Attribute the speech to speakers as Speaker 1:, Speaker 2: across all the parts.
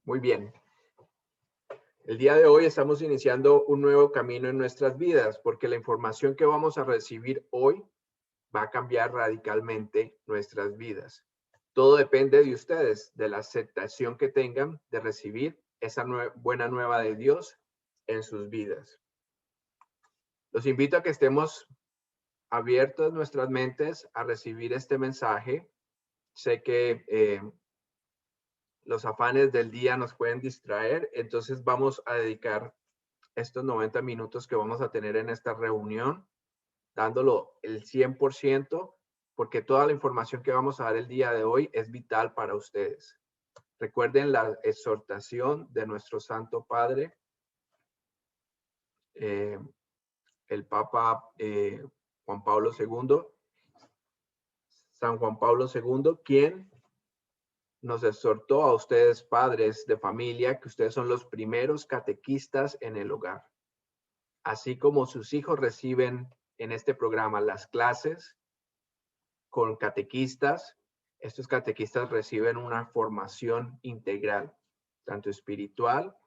Speaker 1: Muy bien. El día de hoy estamos iniciando un nuevo camino en nuestras vidas porque la información que vamos a recibir hoy va a cambiar radicalmente nuestras vidas. Todo depende de ustedes, de la aceptación que tengan de recibir esa buena nueva de Dios en sus vidas. Los invito a que estemos abiertos nuestras mentes a recibir este mensaje. Sé que los afanes del día nos pueden distraer, entonces vamos a dedicar estos 90 minutos que vamos a tener en esta reunión, dándolo el 100%, porque toda la información que vamos a dar el día de hoy es vital para ustedes. Recuerden la exhortación de nuestro Santo Padre, el Papa Juan Pablo II, San Juan Pablo II, quien nos exhortó a ustedes, padres de familia, que ustedes son los primeros catequistas en el hogar. Así como sus hijos reciben en este programa las clases con catequistas, estos catequistas reciben una formación integral, tanto espiritual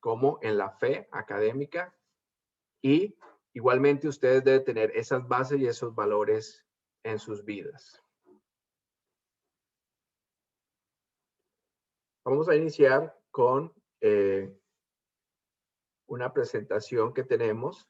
Speaker 1: como en la fe académica, y igualmente ustedes deben tener esas bases y esos valores en sus vidas. Vamos a iniciar con una presentación que tenemos.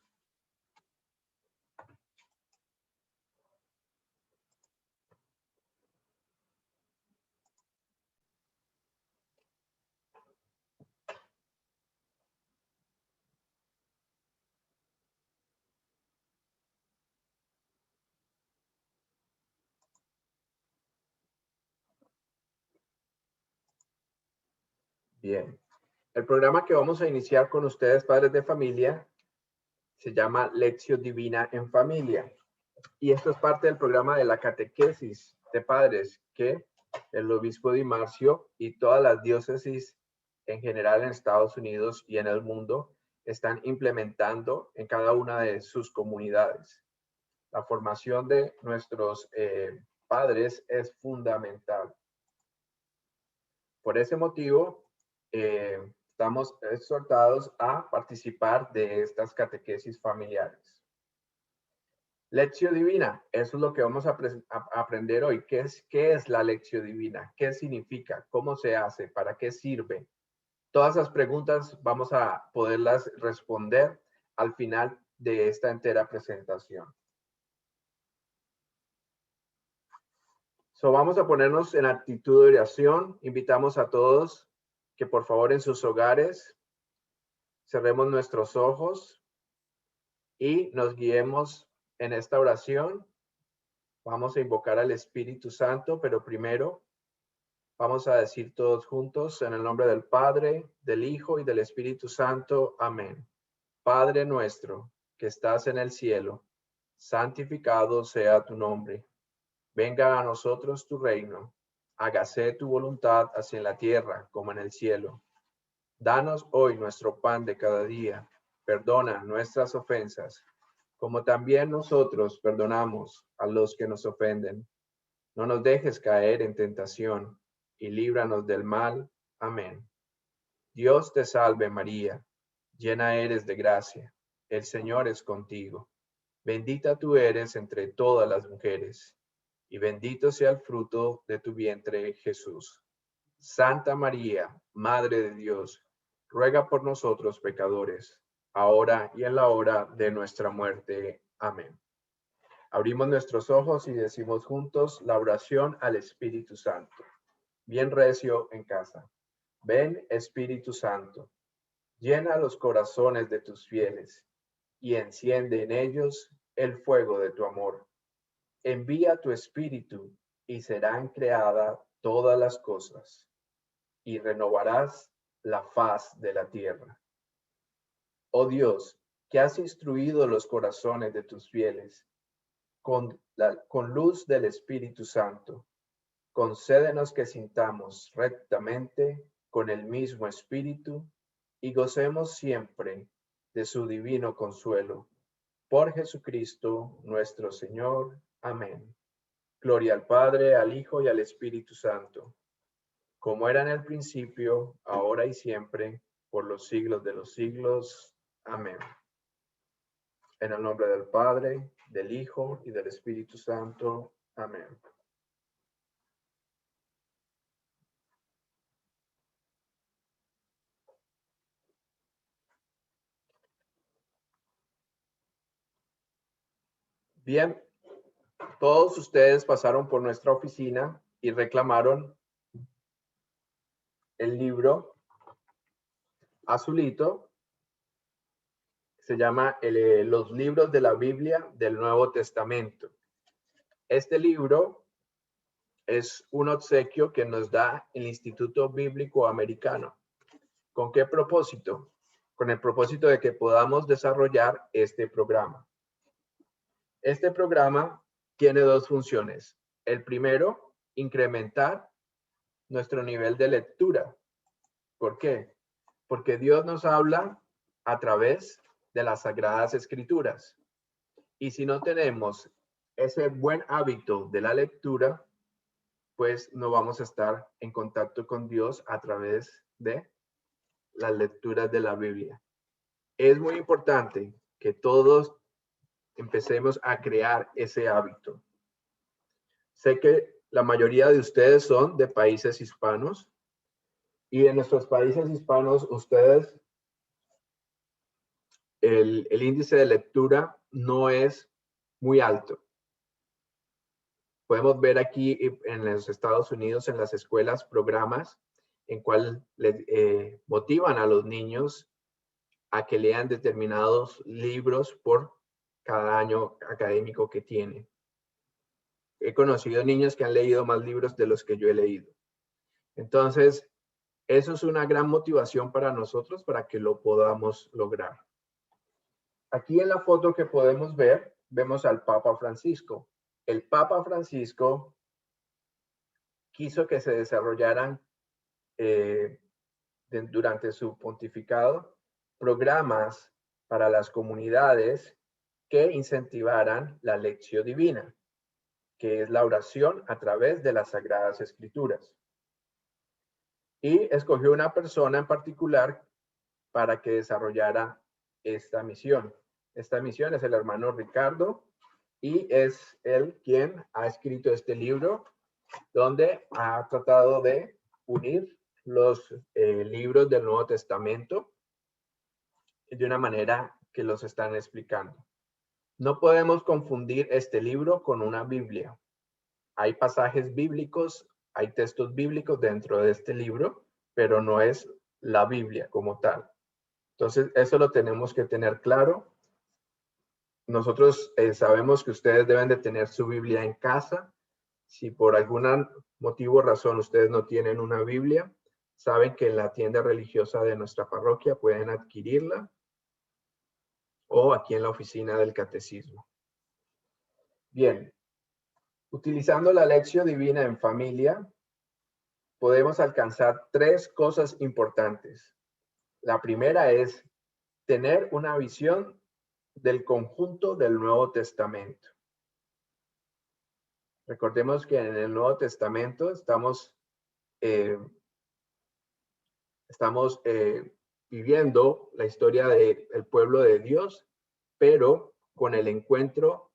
Speaker 1: Bien, el programa que vamos a iniciar con ustedes, padres de familia, se llama Lección Divina en Familia. Y esto es parte del programa de la catequesis de padres que el obispo Di Marcio y todas las diócesis en general en Estados Unidos y en el mundo están implementando en cada una de sus comunidades. La formación de nuestros padres es fundamental. Por ese motivo, estamos exhortados a participar de estas catequesis familiares. Lección divina, eso es lo que vamos a aprender hoy. ¿Qué es la lección divina? ¿Qué significa? ¿Cómo se hace? ¿Para qué sirve? Todas esas preguntas vamos a poderlas responder al final de esta entera presentación. Vamos a ponernos en actitud de oración. Invitamos a todos que por favor en sus hogares cerremos nuestros ojos y nos guiemos en esta oración. Vamos a invocar al Espíritu Santo, pero primero vamos a decir todos juntos en el nombre del Padre, del Hijo y del Espíritu Santo. Amén. Padre nuestro, que estás en el cielo, santificado sea tu nombre. Venga a nosotros tu reino. Hágase tu voluntad así en la tierra como en el cielo. Danos hoy nuestro pan de cada día. Perdona nuestras ofensas, como también nosotros perdonamos a los que nos ofenden. No nos dejes caer en tentación y líbranos del mal. Amén. Dios te salve María, llena eres de gracia. El Señor es contigo. Bendita tú eres entre todas las mujeres, y bendito sea el fruto de tu vientre, Jesús. Santa María, Madre de Dios, ruega por nosotros pecadores, ahora y en la hora de nuestra muerte. Amén. Abrimos nuestros ojos y decimos juntos la oración al Espíritu Santo. Bien recio en casa. Ven, Espíritu Santo, llena los corazones de tus fieles y enciende en ellos el fuego de tu amor. Envía tu Espíritu y serán creadas todas las cosas y renovarás la faz de la tierra. Oh Dios, que has instruido los corazones de tus fieles con luz del Espíritu Santo, concédenos que sintamos rectamente con el mismo Espíritu y gocemos siempre de su divino consuelo. Por Jesucristo nuestro Señor. Amén. Gloria al Padre, al Hijo y al Espíritu Santo. como era en el principio, ahora y siempre, por los siglos de los siglos. Amén. En el nombre del Padre, del Hijo y del Espíritu Santo. Amén. Bien, todos ustedes pasaron por nuestra oficina y reclamaron el libro azulito. Se llama Los libros de la Biblia del Nuevo Testamento. Este libro es un obsequio que nos da el Instituto Bíblico Americano. ¿Con qué propósito? Con el propósito de que podamos desarrollar este programa. Este programa tiene dos funciones. El primero, incrementar nuestro nivel de lectura. ¿Por qué? Porque Dios nos habla a través de las Sagradas Escrituras. Y si no tenemos ese buen hábito de la lectura, pues no vamos a estar en contacto con Dios a través de las lecturas de la Biblia. Es muy importante que todos empecemos a crear ese hábito. Sé que la mayoría de ustedes son de países hispanos y en nuestros países hispanos ustedes, el índice de lectura no es muy alto. Podemos ver aquí en los Estados Unidos, en las escuelas, programas en cual motivan a los niños a que lean determinados libros por cada año académico que tienen. He conocido niños que han leído más libros de los que yo he leído. Entonces, eso es una gran motivación para nosotros para que lo podamos lograr. Aquí en la foto que podemos ver, vemos al Papa Francisco. El Papa Francisco quiso que se desarrollaran durante su pontificado programas para las comunidades que incentivaran la lección divina, que es la oración a través de las Sagradas Escrituras. Y escogió una persona en particular para que desarrollara esta misión. Esta misión es el hermano Ricardo y es él quien ha escrito este libro donde ha tratado de unir los libros del Nuevo Testamento de una manera que los están explicando. No podemos confundir este libro con una Biblia. Hay pasajes bíblicos, hay textos bíblicos dentro de este libro, pero no es la Biblia como tal. Entonces, eso lo tenemos que tener claro. Nosotros sabemos que ustedes deben de tener su Biblia en casa. Si por algún motivo o razón ustedes no tienen una Biblia, saben que en la tienda religiosa de nuestra parroquia pueden adquirirla o aquí en la oficina del catecismo. Bien, utilizando la lección divina en familia, podemos alcanzar tres cosas importantes. La primera es tener una visión del conjunto del Nuevo Testamento. Recordemos que en el Nuevo Testamento estamos viviendo la historia del pueblo de Dios, pero con el encuentro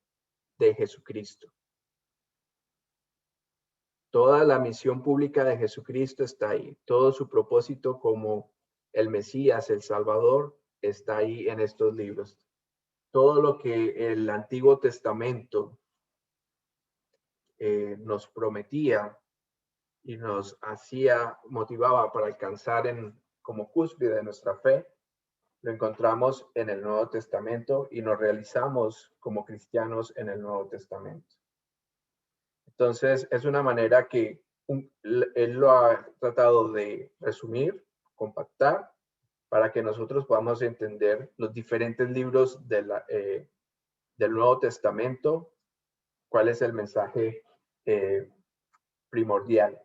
Speaker 1: de Jesucristo. Toda la misión pública de Jesucristo está ahí. Todo su propósito como el Mesías, el Salvador, está ahí en estos libros. Todo lo que el Antiguo Testamento nos prometía y nos motivaba para alcanzar como cúspide de nuestra fe, lo encontramos en el Nuevo Testamento y nos realizamos como cristianos en el Nuevo Testamento. Entonces, es una manera que él lo ha tratado de resumir, compactar, para que nosotros podamos entender los diferentes libros del Nuevo Testamento, cuál es el mensaje primordial.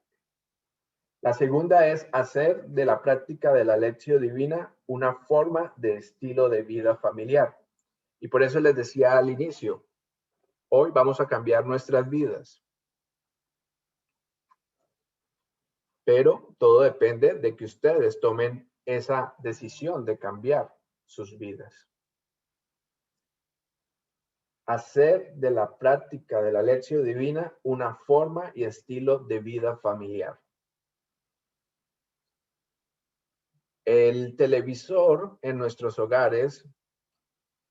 Speaker 1: La segunda es hacer de la práctica de la lección divina una forma de estilo de vida familiar. Y por eso les decía al inicio, hoy vamos a cambiar nuestras vidas. Pero todo depende de que ustedes tomen esa decisión de cambiar sus vidas. Hacer de la práctica de la lección divina una forma y estilo de vida familiar. El televisor en nuestros hogares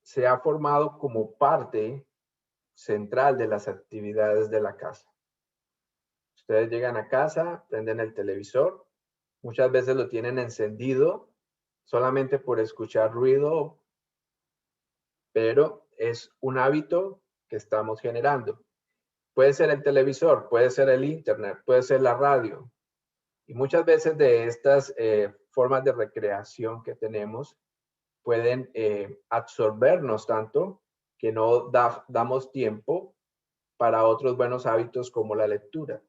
Speaker 1: se ha formado como parte central de las actividades de la casa. Ustedes llegan a casa, prenden el televisor, muchas veces lo tienen encendido solamente por escuchar ruido, pero es un hábito que estamos generando. Puede ser el televisor, puede ser el internet, puede ser la radio. Y muchas veces de estas formas de recreación que tenemos pueden absorbernos tanto que no damos tiempo para otros buenos hábitos como la lectura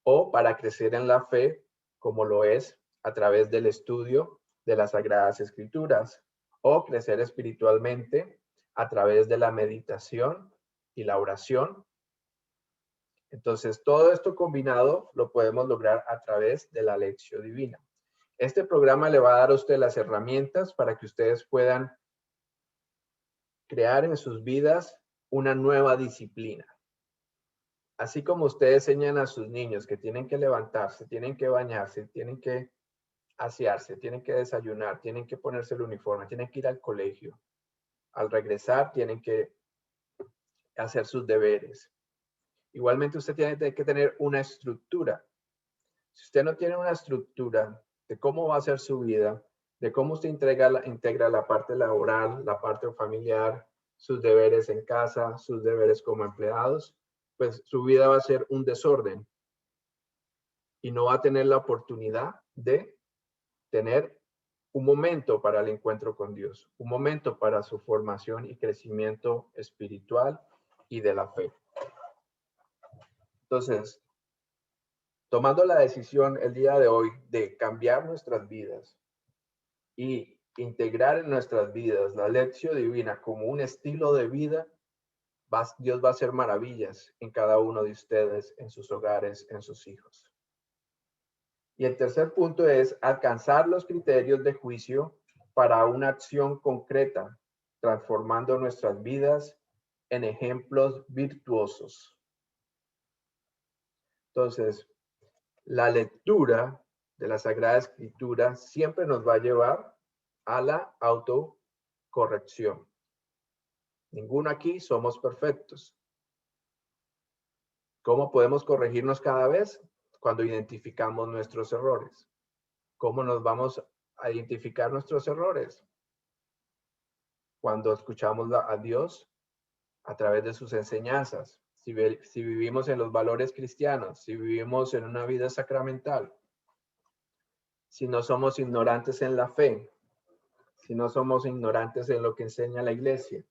Speaker 1: o para crecer en la fe como lo es a través del estudio de las Sagradas Escrituras o crecer espiritualmente a través de la meditación y la oración. Entonces, todo esto combinado lo podemos lograr a través de la lección divina. Este programa le va a dar a usted las herramientas para que ustedes puedan crear en sus vidas una nueva disciplina. Así como ustedes enseñan a sus niños que tienen que levantarse, tienen que bañarse, tienen que asearse, tienen que desayunar, tienen que ponerse el uniforme, tienen que ir al colegio. Al regresar tienen que hacer sus deberes. Igualmente usted tiene que tener una estructura. Si usted no tiene una estructura de cómo va a ser su vida, de cómo usted integra la parte laboral, la parte familiar, sus deberes en casa, sus deberes como empleados, pues su vida va a ser un desorden y no va a tener la oportunidad de tener un momento para el encuentro con Dios, un momento para su formación y crecimiento espiritual y de la fe. Entonces, tomando la decisión el día de hoy de cambiar nuestras vidas y integrar en nuestras vidas la lección divina como un estilo de vida, Dios va a hacer maravillas en cada uno de ustedes, en sus hogares, en sus hijos. Y el tercer punto es alcanzar los criterios de juicio para una acción concreta, transformando nuestras vidas en ejemplos virtuosos. Entonces, la lectura de la Sagrada Escritura siempre nos va a llevar a la autocorrección. Ninguno aquí somos perfectos. ¿Cómo podemos corregirnos cada vez? Cuando identificamos nuestros errores. ¿Cómo nos vamos a identificar nuestros errores? Cuando escuchamos a Dios a través de sus enseñanzas. Si vivimos en los valores cristianos, si vivimos en una vida sacramental, si no somos ignorantes en la fe, si no somos ignorantes en lo que enseña la iglesia,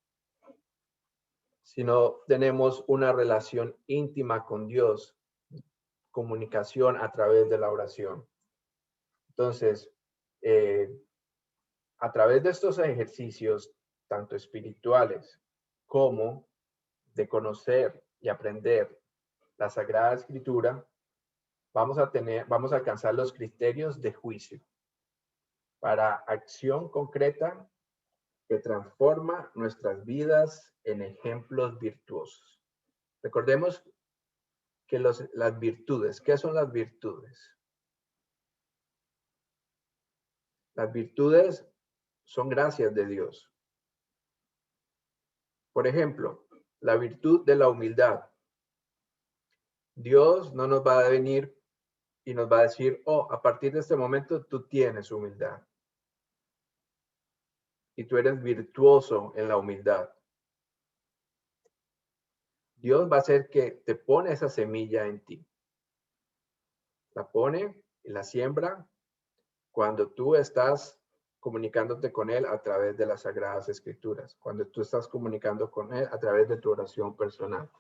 Speaker 1: si no tenemos una relación íntima con Dios, comunicación a través de la oración. Entonces, a través de estos ejercicios, tanto espirituales como de conocer y aprender la Sagrada Escritura, vamos a alcanzar los criterios de juicio para acción concreta que transforma nuestras vidas en ejemplos virtuosos. Recordemos que las virtudes, ¿qué son las virtudes? Las virtudes son gracias de Dios. Por ejemplo, la virtud de la humildad. Dios no nos va a venir y nos va a decir, oh, a partir de este momento tú tienes humildad. Y tú eres virtuoso en la humildad. Dios va a hacer que te pone esa semilla en ti. La pone y la siembra cuando tú estás comunicándote con Él a través de las Sagradas Escrituras, cuando tú estás comunicando con Él a través de tu oración personal,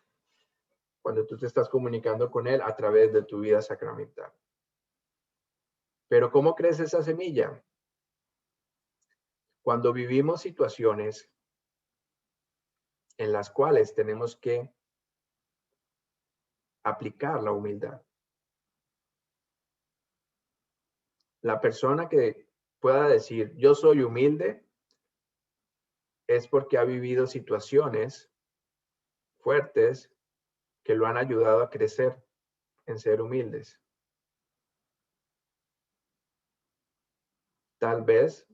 Speaker 1: cuando tú te estás comunicando con Él a través de tu vida sacramental. Pero ¿cómo crece esa semilla? Cuando vivimos situaciones en las cuales tenemos que aplicar la humildad. La persona que pueda decir, yo soy humilde, es porque ha vivido situaciones fuertes que lo han ayudado a crecer en ser humildes. Tal vez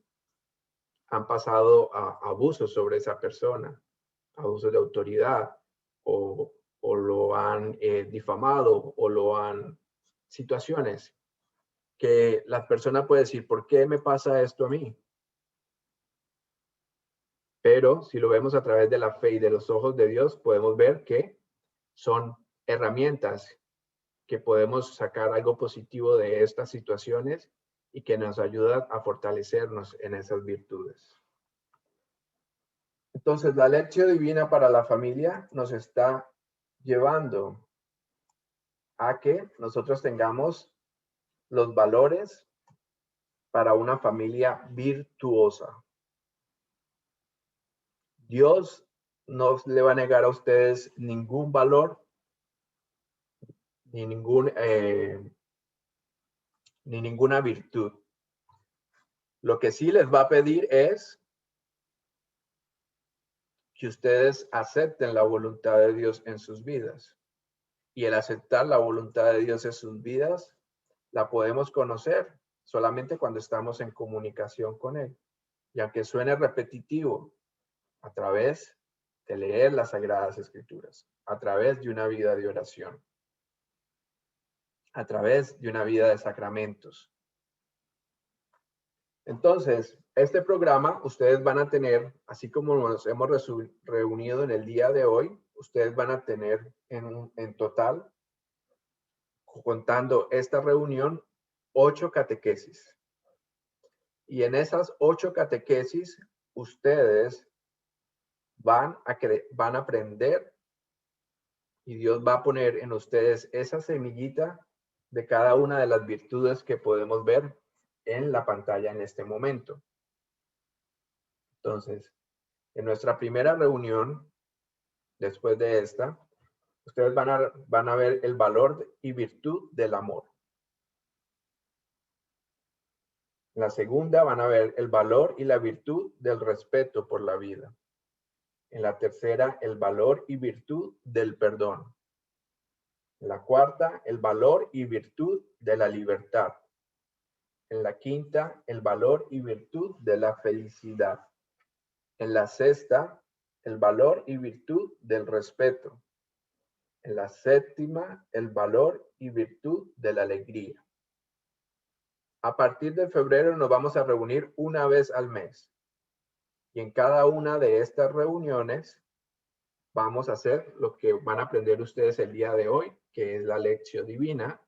Speaker 1: han pasado a abusos sobre esa persona, abusos de autoridad, o lo han difamado, o lo han... situaciones que la persona puede decir, ¿por qué me pasa esto a mí? Pero si lo vemos a través de la fe y de los ojos de Dios, podemos ver que son herramientas que podemos sacar algo positivo de estas situaciones y que nos ayudan a fortalecernos en esas virtudes. Entonces, la lección divina para la familia nos está llevando a que nosotros tengamos los valores para una familia virtuosa. Dios no le va a negar a ustedes ningún valor ni ninguna virtud. Lo que sí les va a pedir es que ustedes acepten la voluntad de Dios en sus vidas. Y el aceptar la voluntad de Dios en sus vidas, la podemos conocer solamente cuando estamos en comunicación con Él. Y aunque suene repetitivo, a través de leer las Sagradas Escrituras, a través de una vida de oración, a través de una vida de sacramentos. Entonces, este programa ustedes van a tener, así como nos hemos reunido en el día de hoy, ustedes van a tener en total, contando esta reunión, 8 catequesis. Y en esas 8 catequesis, ustedes van a aprender y Dios va a poner en ustedes esa semillita de cada una de las virtudes que podemos ver en la pantalla en este momento. Entonces, en nuestra primera reunión, después de esta, ustedes van a ver el valor y virtud del amor. En la segunda van a ver el valor y la virtud del respeto por la vida. En la tercera, el valor y virtud del perdón. En la cuarta, el valor y virtud de la libertad. En la quinta, el valor y virtud de la felicidad. En la sexta, el valor y virtud del respeto. En la séptima, el valor y virtud de la alegría. A partir de febrero nos vamos a reunir una vez al mes. Y en cada una de estas reuniones vamos a hacer lo que van a aprender ustedes el día de hoy, que es la lección divina,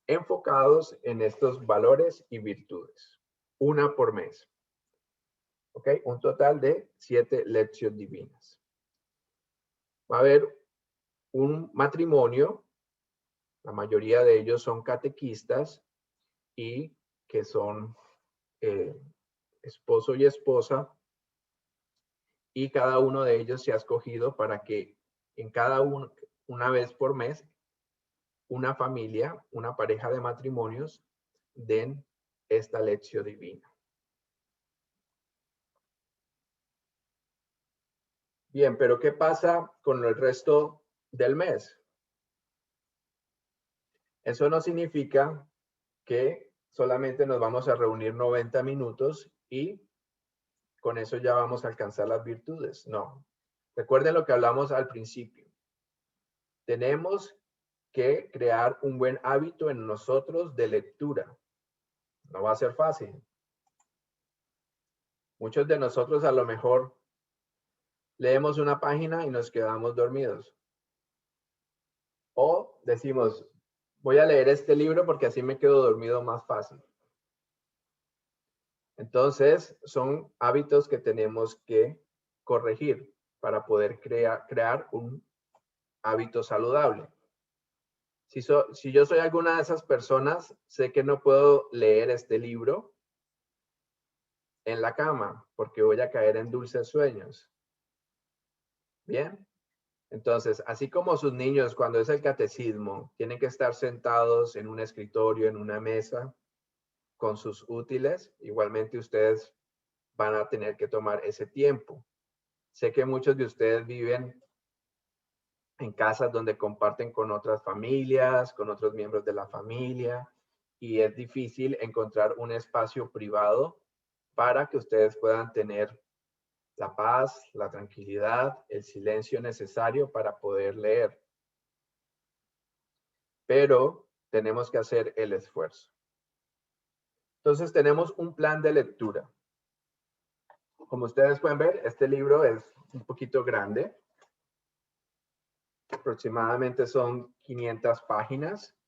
Speaker 1: enfocados en estos valores y virtudes. Una por mes. ¿Ok? Un total de 7 lecciones divinas. Va a haber un matrimonio, la mayoría de ellos son catequistas y que son esposo y esposa, y cada uno de ellos se ha escogido para que en cada uno, una vez por mes, una familia, una pareja de matrimonios den esta lección divina. Bien, pero ¿qué pasa con el resto del mes? Eso no significa que solamente nos vamos a reunir 90 minutos y con eso ya vamos a alcanzar las virtudes. No. Recuerden lo que hablamos al principio. Tenemos que crear un buen hábito en nosotros de lectura. No va a ser fácil. Muchos de nosotros a lo mejor leemos una página y nos quedamos dormidos. O decimos, voy a leer este libro porque así me quedo dormido más fácil. Entonces, son hábitos que tenemos que corregir para poder crear un hábito saludable. Si yo soy alguna de esas personas, sé que no puedo leer este libro en la cama porque voy a caer en dulces sueños. Bien. Entonces, así como sus niños, cuando es el catecismo, tienen que estar sentados en un escritorio, en una mesa, con sus útiles, igualmente ustedes van a tener que tomar ese tiempo. Sé que muchos de ustedes viven en casas donde comparten con otras familias, con otros miembros de la familia, y es difícil encontrar un espacio privado para que ustedes puedan tener la paz, la tranquilidad, el silencio necesario para poder leer. Pero tenemos que hacer el esfuerzo. Entonces tenemos un plan de lectura. Como ustedes pueden ver, este libro es un poquito grande. Aproximadamente son 500 páginas.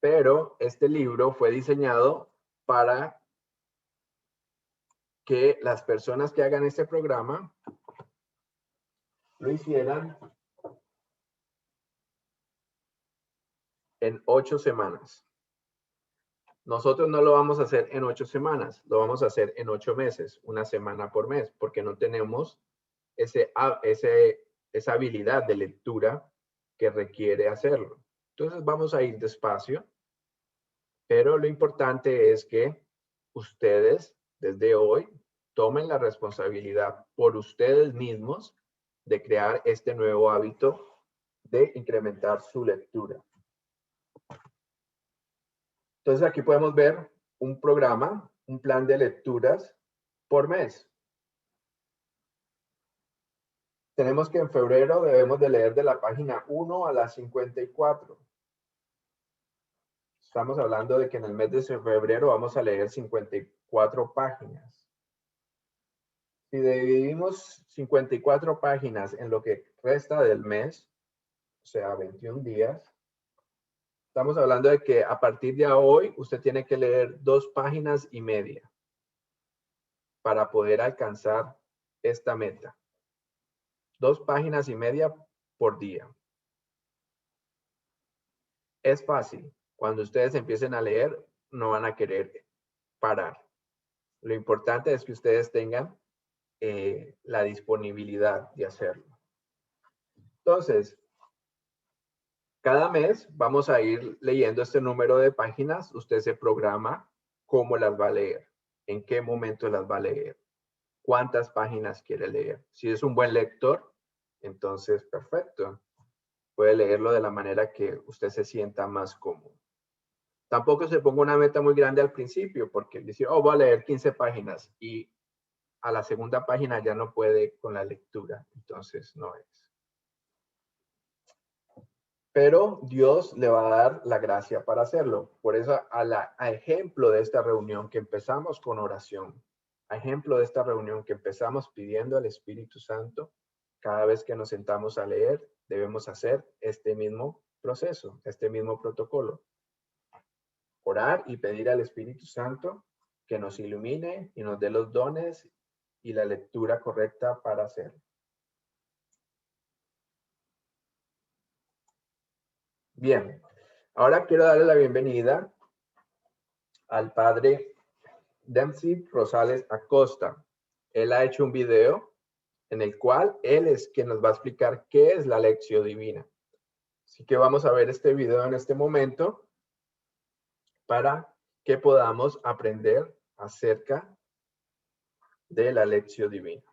Speaker 1: Pero este libro fue diseñado para que las personas que hagan este programa lo hicieran en 8 semanas. Nosotros no lo vamos a hacer en 8 semanas, lo vamos a hacer en 8 meses, una semana por mes, porque no tenemos esa habilidad de lectura que requiere hacerlo. Entonces vamos a ir despacio, pero lo importante es que ustedes desde hoy tomen la responsabilidad por ustedes mismos de crear este nuevo hábito de incrementar su lectura. Entonces aquí podemos ver un programa, un plan de lecturas por mes. Tenemos que en febrero debemos de leer de la página 1 a la 54. Estamos hablando de que en el mes de febrero vamos a leer 54 páginas. Si dividimos 54 páginas en lo que resta del mes, o sea, 21 días, estamos hablando de que a partir de hoy usted tiene que leer 2 páginas y media para poder alcanzar esta meta. 2 páginas y media por día. Es fácil. Cuando ustedes empiecen a leer, no van a querer parar. Lo importante es que ustedes tengan la disponibilidad de hacerlo. Entonces, cada mes vamos a ir leyendo este número de páginas. Usted se programa cómo las va a leer, en qué momento las va a leer, cuántas páginas quiere leer. Si es un buen lector, entonces perfecto. Puede leerlo de la manera que usted se sienta más cómodo. Tampoco se ponga una meta muy grande al principio, porque dice, oh, voy a leer 15 páginas y a la segunda página ya no puede con la lectura. Entonces no es. Pero Dios le va a dar la gracia para hacerlo. Por eso, a ejemplo de esta reunión que empezamos con oración, a ejemplo de esta reunión que empezamos pidiendo al Espíritu Santo, cada vez que nos sentamos a leer, debemos hacer este mismo proceso, este mismo protocolo. Orar y pedir al Espíritu Santo que nos ilumine y nos dé los dones y la lectura correcta para hacerlo. Bien, ahora quiero darle la bienvenida al padre Dempsey Rosales Acosta. Él ha hecho un video en el cual él es quien nos va a explicar qué es la lección divina. Así que vamos a ver este video en este momento para que podamos aprender acerca de la lección divina.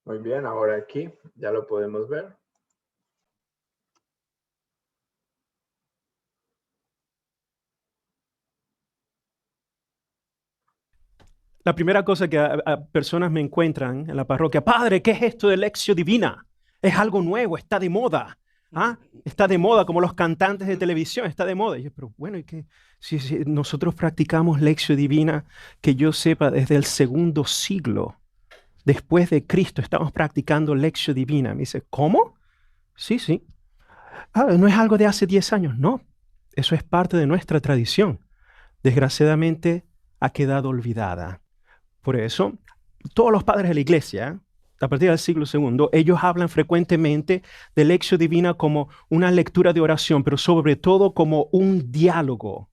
Speaker 1: Muy bien, ahora aquí ya lo podemos ver.
Speaker 2: La primera cosa que a personas me encuentran en la parroquia, padre, ¿qué es esto de Lección Divina? Es algo nuevo, está de moda. ¿Ah? Está de moda, como los cantantes de televisión, está de moda. Y yo, pero bueno, ¿y qué? Si nosotros practicamos Lección Divina, que yo sepa, desde el segundo siglo después de Cristo, estamos practicando Lección Divina. Me dice, ¿cómo? Sí, sí. Ah, ¿no es algo de hace 10 años? No, eso es parte de nuestra tradición. Desgraciadamente ha quedado olvidada. Por eso, todos los padres de la iglesia, a partir del siglo II, ellos hablan frecuentemente de Lección Divina como una lectura de oración, pero sobre todo como un diálogo.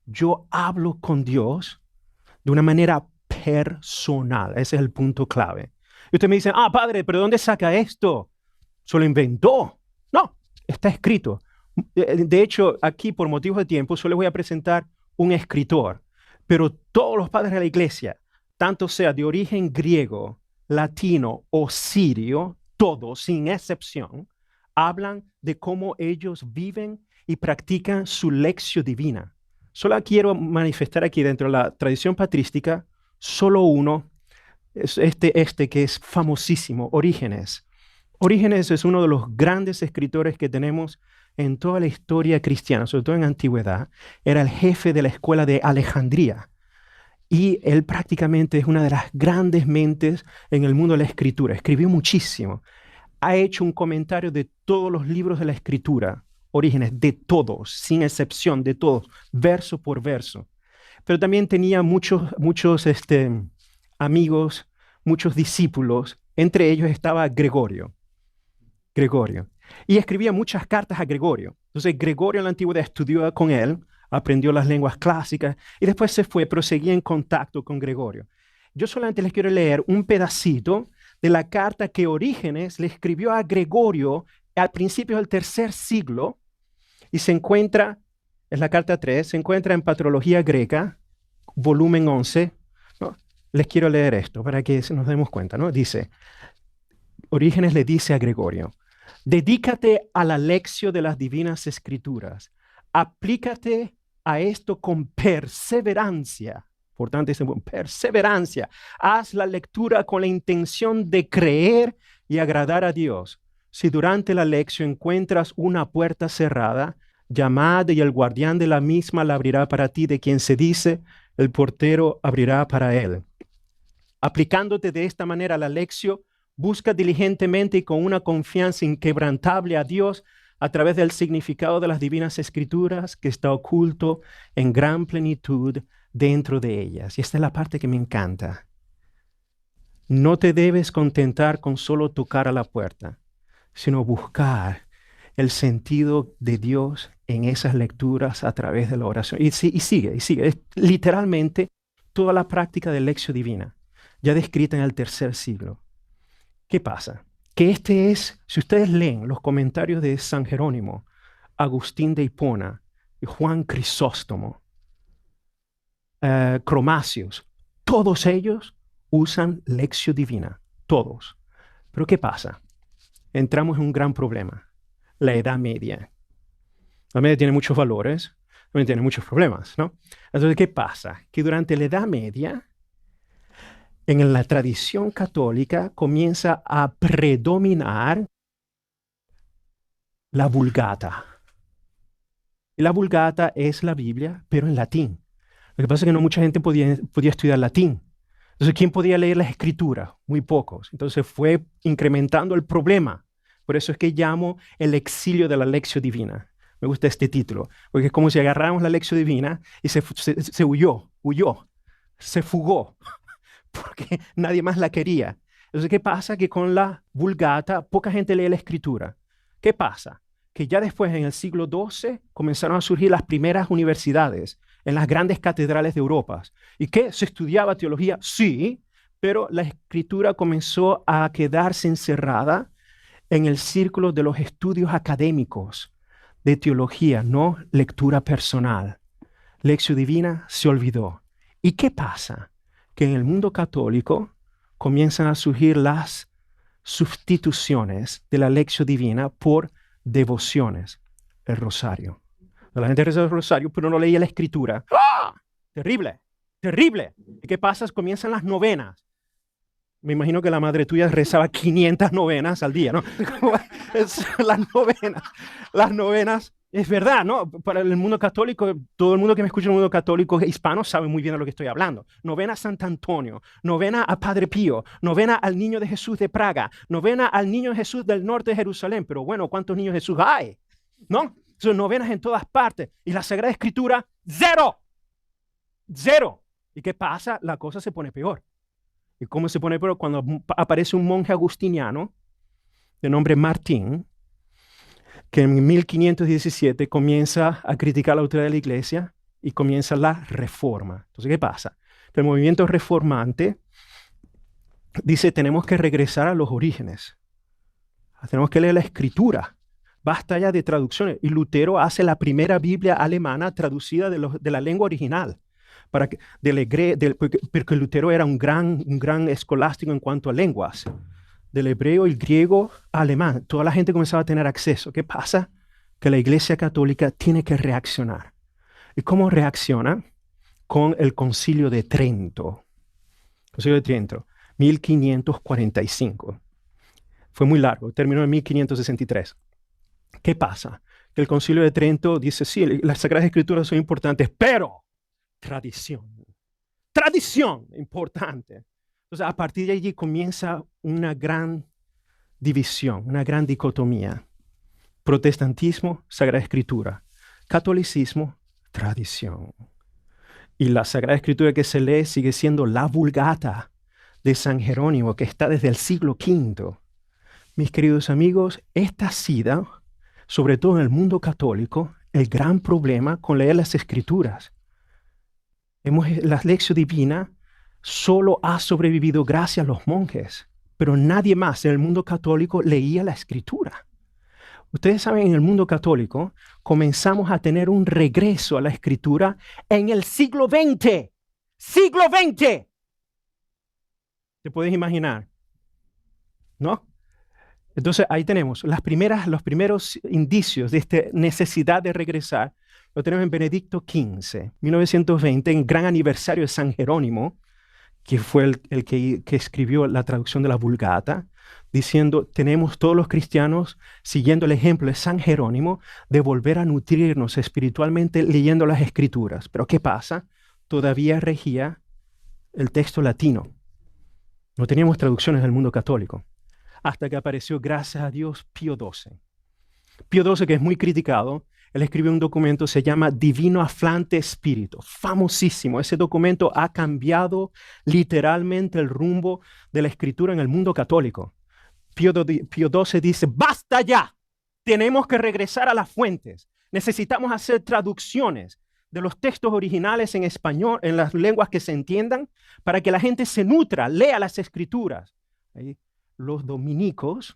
Speaker 2: Yo hablo con Dios de una manera personal. Ese es el punto clave. Y usted me dice, padre, ¿pero dónde saca esto? ¿Se lo inventó? No, está escrito. De hecho, aquí por motivos de tiempo solo voy a presentar un escritor, pero todos los padres de la iglesia, tanto sea de origen griego, latino o sirio, todos, sin excepción, hablan de cómo ellos viven y practican su lección divina. Solo quiero manifestar aquí dentro de la tradición patrística, solo uno, es este que es famosísimo, Orígenes. Orígenes es uno de los grandes escritores que tenemos en toda la historia cristiana, sobre todo en la antigüedad. Era el jefe de la escuela de Alejandría. Y él prácticamente es una de las grandes mentes en el mundo de la escritura. Escribió muchísimo. Ha hecho un comentario de todos los libros de la escritura, Orígenes, de todos, sin excepción, de todos, verso por verso. Pero también tenía muchos amigos, muchos discípulos. Entre ellos estaba Gregorio. Y escribía muchas cartas a Gregorio. Entonces Gregorio en la antigüedad estudió con él, aprendió las lenguas clásicas y después se fue, pero seguía en contacto con Gregorio. Yo solamente les quiero leer un pedacito de la carta que Orígenes le escribió a Gregorio al principio del tercer siglo y se encuentra, es la carta 3, se encuentra en Patrología Greca, volumen 11. ¿No? Les quiero leer esto para que nos demos cuenta, ¿no? Dice, Orígenes le dice a Gregorio, dedícate a la lección de las divinas escrituras, aplícate a esto con perseverancia. Por tanto, dice, perseverancia. Haz la lectura con la intención de creer y agradar a Dios. Si durante la lección encuentras una puerta cerrada, llamad y el guardián de la misma la abrirá para ti, de quien se dice, el portero abrirá para él. Aplicándote de esta manera a la lección, busca diligentemente y con una confianza inquebrantable a Dios a través del significado de las divinas escrituras que está oculto en gran plenitud dentro de ellas. Y esta es la parte que me encanta. No te debes contentar con solo tocar a la puerta, sino buscar el sentido de Dios en esas lecturas a través de la oración. Y sigue. Es literalmente toda la práctica de lección divina, ya descrita en el tercer siglo. ¿Qué pasa? Que si ustedes leen los comentarios de San Jerónimo, Agustín de Hipona, Juan Crisóstomo, Cromacios, todos ellos usan lección divina, todos. Pero ¿qué pasa? Entramos en un gran problema, la Edad Media. La Media tiene muchos valores, también tiene muchos problemas, ¿no? Entonces, ¿qué pasa? Que durante la Edad Media, en la tradición católica comienza a predominar la Vulgata. Y la Vulgata es la Biblia, pero en latín. Lo que pasa es que no mucha gente podía estudiar latín. Entonces, ¿quién podía leer las escrituras? Muy pocos. Entonces fue incrementando el problema. Por eso es que llamo el exilio de la lección divina. Me gusta este título, porque es como si agarráramos la lección divina y se huyó, se fugó, porque nadie más la quería. Entonces, ¿qué pasa? Que con la Vulgata poca gente lee la escritura. ¿Qué pasa? Que ya después, en el siglo XII, comenzaron a surgir las primeras universidades en las grandes catedrales de Europa. ¿Y qué? ¿Se estudiaba teología? Sí, pero la escritura comenzó a quedarse encerrada en el círculo de los estudios académicos de teología, no lectura personal. Lección divina se olvidó. ¿Y qué pasa? Que en el mundo católico comienzan a surgir las sustituciones de la lección divina por devociones. El rosario. La gente reza el rosario, pero no leía la escritura. ¡Ah! Terrible, terrible. ¿Y qué pasa? Comienzan las novenas. Me imagino que la madre tuya rezaba 500 novenas al día, ¿no? Las novenas, es verdad, ¿no? Para el mundo católico, todo el mundo que me escucha en el mundo católico hispano sabe muy bien de lo que estoy hablando. Novena a Sant Antonio, novena a Padre Pío, novena al Niño de Jesús de Praga, novena al Niño de Jesús del norte de Jerusalén. Pero bueno, ¿cuántos niños de Jesús hay? ¿No? Son novenas en todas partes. Y la Sagrada Escritura, ¡cero! ¡Cero! ¿Y qué pasa? La cosa se pone peor. ¿Y cómo se pone peor? Cuando aparece un monje agustiniano de nombre Martín, que en 1517 comienza a criticar la autoridad de la iglesia y comienza la reforma. Entonces, ¿qué pasa? El movimiento reformante dice, tenemos que regresar a los orígenes. Tenemos que leer la escritura. Basta ya de traducciones. Y Lutero hace la primera Biblia alemana traducida de la lengua original. Porque Lutero era un gran escolástico en cuanto a lenguas. Del hebreo, el griego, alemán. Toda la gente comenzaba a tener acceso. ¿Qué pasa? Que la Iglesia Católica tiene que reaccionar. ¿Y cómo reacciona? Con el Concilio de Trento. Concilio de Trento, 1545. Fue muy largo, terminó en 1563. ¿Qué pasa? Que el Concilio de Trento dice, sí, las Sagradas Escrituras son importantes, pero tradición importante. Entonces, a partir de allí comienza una gran división, una gran dicotomía. Protestantismo, Sagrada Escritura. Catolicismo, tradición. Y la Sagrada Escritura que se lee sigue siendo la Vulgata de San Jerónimo, que está desde el siglo V. Mis queridos amigos, esta ha sido, sobre todo en el mundo católico, el gran problema con leer las Escrituras. La lección divina solo ha sobrevivido gracias a los monjes, pero nadie más en el mundo católico leía la Escritura. Ustedes saben, en el mundo católico comenzamos a tener un regreso a la Escritura en el siglo XX. ¡Siglo XX! ¿Te puedes imaginar? ¿No? Entonces ahí tenemos los primeros indicios de esta necesidad de regresar. Lo tenemos en Benedicto XV, 1920, en gran aniversario de San Jerónimo, que fue el que escribió la traducción de la Vulgata, diciendo, tenemos todos los cristianos, siguiendo el ejemplo de San Jerónimo, de volver a nutrirnos espiritualmente leyendo las Escrituras. Pero ¿qué pasa? Todavía regía el texto latino. No teníamos traducciones del mundo católico. Hasta que apareció, gracias a Dios, Pío XII. Pío XII, que es muy criticado, él escribió un documento, se llama Divino Afflante Spirito, famosísimo. Ese documento ha cambiado literalmente el rumbo de la escritura en el mundo católico. Pío XII dice, basta ya, tenemos que regresar a las fuentes. Necesitamos hacer traducciones de los textos originales en español, en las lenguas que se entiendan, para que la gente se nutra, lea las escrituras. Ahí, los dominicos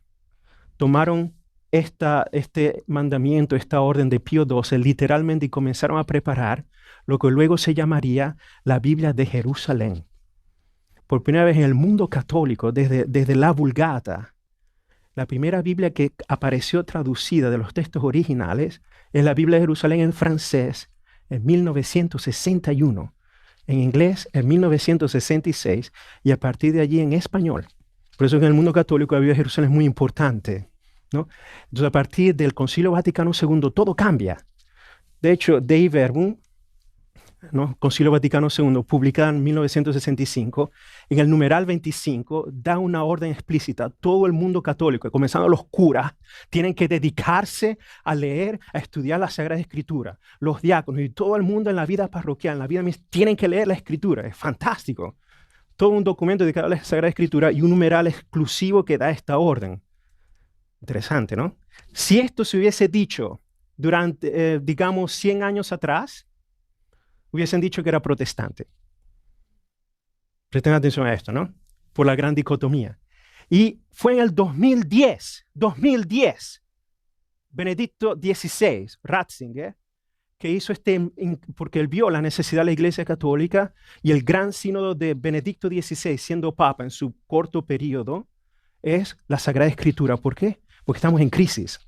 Speaker 2: tomaron este mandamiento, esta orden de Pío XII, literalmente, y comenzaron a preparar lo que luego se llamaría la Biblia de Jerusalén. Por primera vez en el mundo católico, desde la Vulgata, la primera Biblia que apareció traducida de los textos originales es la Biblia de Jerusalén en francés en 1961, en inglés en 1966 y a partir de allí en español. Por eso en el mundo católico la Biblia de Jerusalén es muy importante, ¿no? Entonces, a partir del Concilio Vaticano II, todo cambia. De hecho, Dei Verbum, ¿no? Concilio Vaticano II, publicada en 1965, en el numeral 25, da una orden explícita. Todo el mundo católico, comenzando los curas, tienen que dedicarse a leer, a estudiar la Sagrada Escritura. Los diáconos y todo el mundo en la vida parroquial, en la vida tienen que leer la Escritura. Es fantástico. Todo un documento dedicado a la Sagrada Escritura y un numeral exclusivo que da esta orden. Interesante, ¿no? Si esto se hubiese dicho durante, digamos, 100 años atrás, hubiesen dicho que era protestante. Presten atención a esto, ¿no? Por la gran dicotomía. Y fue en el 2010, Benedicto XVI, Ratzinger, que hizo porque él vio la necesidad de la Iglesia Católica y el gran sínodo de Benedicto XVI, siendo papa en su corto periodo, es la Sagrada Escritura. ¿Por qué? Porque estamos en crisis.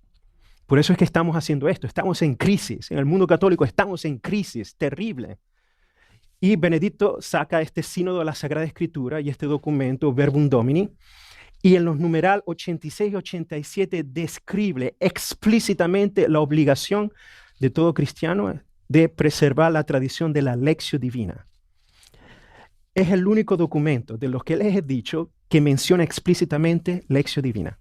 Speaker 2: Por eso es que estamos haciendo esto. Estamos en crisis. En el mundo católico estamos en crisis terrible. Y Benedicto saca este sínodo de la Sagrada Escritura y este documento, Verbum Domini, y en los numeral 86 y 87 describe explícitamente la obligación de todo cristiano de preservar la tradición de la Lectio Divina. Es el único documento de los que les he dicho que menciona explícitamente Lectio Divina.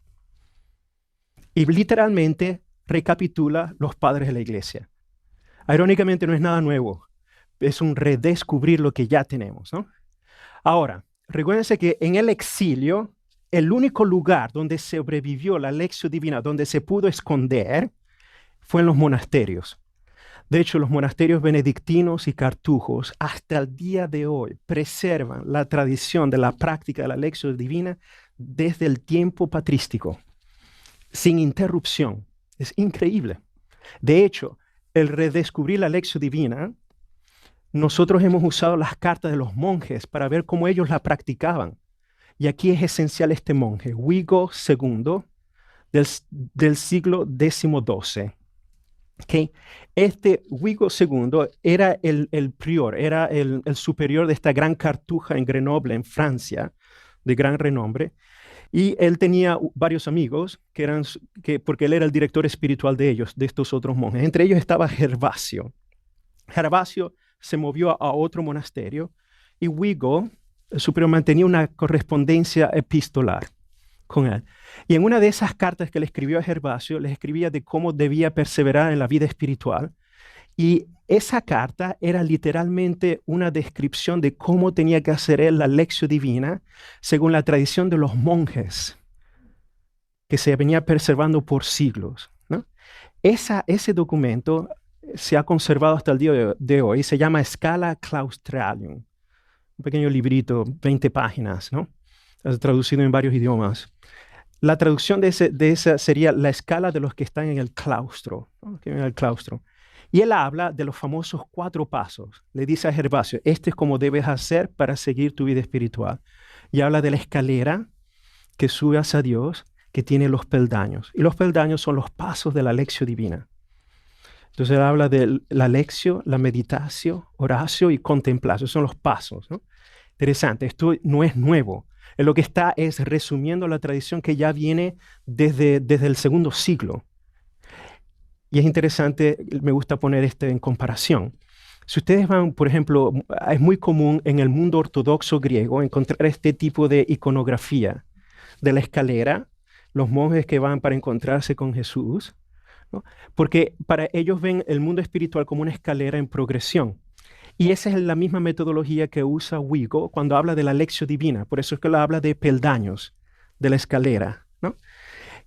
Speaker 2: Y literalmente recapitula los padres de la Iglesia. Irónicamente no es nada nuevo, es un redescubrir lo que ya tenemos, ¿no? Ahora, recuérdense que en el exilio, el único lugar donde sobrevivió la Lectio Divina, donde se pudo esconder, fue en los monasterios. De hecho, los monasterios benedictinos y cartujos hasta el día de hoy preservan la tradición de la práctica de la Lectio Divina desde el tiempo patrístico, sin interrupción. Es increíble. De hecho, el redescubrir la Lectio Divina, nosotros hemos usado las cartas de los monjes para ver cómo ellos la practicaban. Y aquí es esencial este monje, Guigo II, del siglo XII. Okay. Este Guigo II era el prior, era el superior de esta gran cartuja en Grenoble, en Francia, de gran renombre. Y él tenía varios amigos, porque él era el director espiritual de ellos, de estos otros monjes. Entre ellos estaba Gervasio. Gervasio se movió a otro monasterio y Guigo, el superior, mantenía una correspondencia epistolar con él. Y en una de esas cartas que le escribió a Gervasio, le escribía de cómo debía perseverar en la vida espiritual. Y esa carta era literalmente una descripción de cómo tenía que hacer él la Lectio Divina según la tradición de los monjes que se venía preservando por siglos, ¿no? Ese documento se ha conservado hasta el día de hoy. Se llama Scala Claustralium, un pequeño librito, 20 páginas, ¿no? Traducido en varios idiomas. La traducción de esa sería la escala de los que están en el claustro, ¿no? Que en el claustro. Y él habla de los famosos 4 pasos. Le dice a Gervasio, este es como debes hacer para seguir tu vida espiritual. Y habla de la escalera que sube hacia Dios, que tiene los peldaños. Y los peldaños son los pasos de la Lectio Divina. Entonces él habla de la lectio, la meditatio, oratio y contemplatio. Son los pasos, ¿no? Interesante, esto no es nuevo. Lo que está es resumiendo la tradición que ya viene desde el segundo siglo. Y es interesante, me gusta poner esto en comparación. Si ustedes van, por ejemplo, es muy común en el mundo ortodoxo griego encontrar este tipo de iconografía de la escalera, los monjes que van para encontrarse con Jesús, ¿no? Porque para ellos ven el mundo espiritual como una escalera en progresión. Y esa es la misma metodología que usa Guigo cuando habla de la Lectio Divina. Por eso es que lo habla de peldaños, de la escalera, ¿no?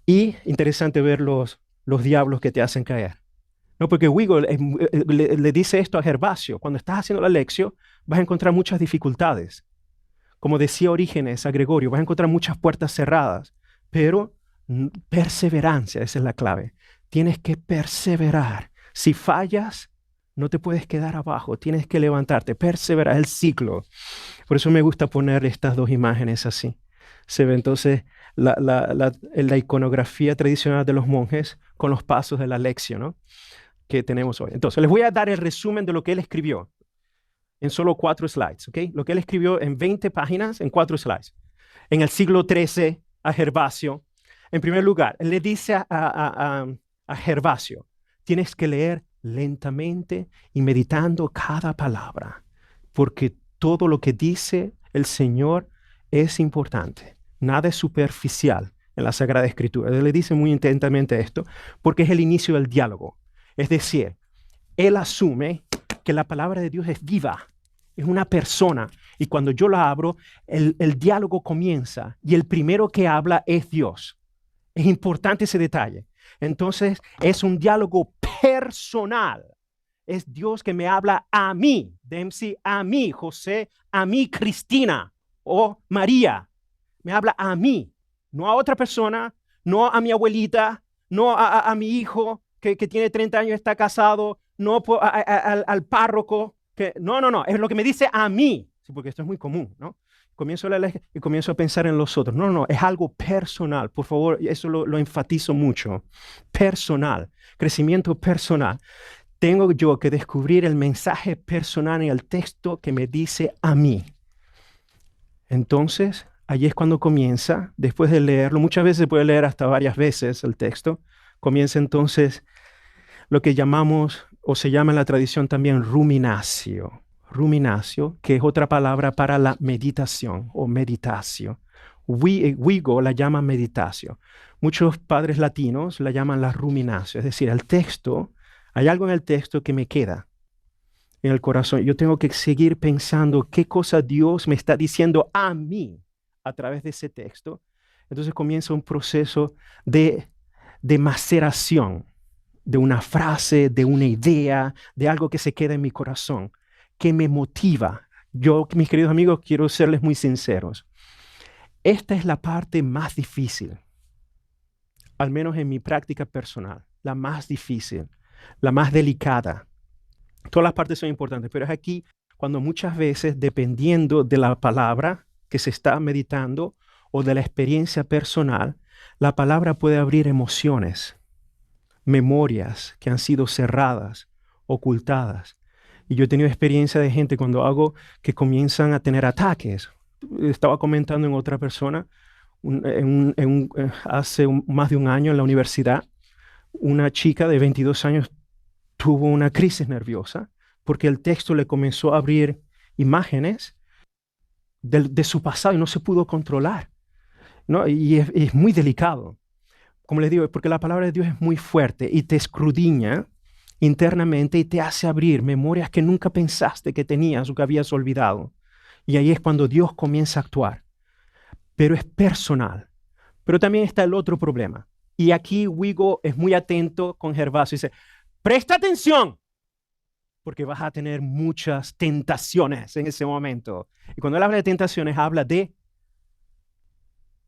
Speaker 2: Y interesante ver los diablos que te hacen caer, ¿no? Porque Guigo le dice esto a Gervasio. Cuando estás haciendo la Lectio, vas a encontrar muchas dificultades. Como decía Orígenes a Gregorio, vas a encontrar muchas puertas cerradas. Pero perseverancia, esa es la clave. Tienes que perseverar. Si fallas, no te puedes quedar abajo, tienes que levantarte, perseverar el ciclo. Por eso me gusta poner estas 2 imágenes así. Se ve entonces la iconografía tradicional de los monjes con los pasos de la Lectio, ¿no? Que tenemos hoy. Entonces, les voy a dar el resumen de lo que él escribió en solo 4 slides, ¿ok? Lo que él escribió en 20 páginas, en 4 slides. En el siglo XIII, a Gervasio. En primer lugar, él le dice a Gervasio, tienes que leer lentamente y meditando cada palabra, porque todo lo que dice el Señor es importante. Nada es superficial en la Sagrada Escritura. Él le dice muy intensamente esto, porque es el inicio del diálogo. Es decir, él asume que la palabra de Dios es viva, es una persona, y cuando yo la abro, el diálogo comienza, y el primero que habla es Dios. Es importante ese detalle. Entonces, es un diálogo personal. Es Dios que me habla a mí, Dempsey, a mí, José, a mí, Cristina o María. Me habla a mí, no a otra persona, no a mi abuelita, no a mi hijo que tiene 30 años y está casado, no al párroco. No, es lo que me dice a mí. Sí, porque esto es muy común, ¿no? comienzo a leer y comienzo a pensar en los otros. No, es algo personal. Por favor, eso lo enfatizo mucho. Personal, crecimiento personal. Tengo yo que descubrir el mensaje personal en el texto que me dice a mí. Entonces, allí es cuando comienza, después de leerlo, muchas veces se puede leer hasta varias veces el texto, comienza entonces lo que llamamos, o se llama en la tradición también, ruminatio. Ruminatio, que es otra palabra para la meditación o meditatio. Vigo la llama meditatio. Muchos padres latinos la llaman la ruminatio, es decir, el texto, hay algo en el texto que me queda en el corazón. Yo tengo que seguir pensando qué cosa Dios me está diciendo a mí a través de ese texto. Entonces comienza un proceso de maceración de una frase, de una idea, de algo que se queda en mi corazón, que me motiva. Yo, mis queridos amigos, quiero serles muy sinceros. Esta es la parte más difícil, al menos en mi práctica personal, la más difícil, la más delicada. Todas las partes son importantes, pero es aquí cuando muchas veces, dependiendo de la palabra que se está meditando o de la experiencia personal, la palabra puede abrir emociones, memorias que han sido cerradas, ocultadas. Y yo he tenido experiencia de gente cuando hago que comienzan a tener ataques. Estaba comentando en otra persona, hace más de un año en la universidad, una chica de 22 años tuvo una crisis nerviosa porque el texto le comenzó a abrir imágenes de su pasado y no se pudo controlar, ¿no? Y es muy delicado. Como les digo, porque la palabra de Dios es muy fuerte y te escudriña internamente y te hace abrir memorias que nunca pensaste que tenías o que habías olvidado. Y ahí es cuando Dios comienza a actuar. Pero es personal. Pero también está el otro problema. Y aquí Vigo es muy atento con Gervasio y dice, presta atención, porque vas a tener muchas tentaciones en ese momento. Y cuando él habla de tentaciones, habla de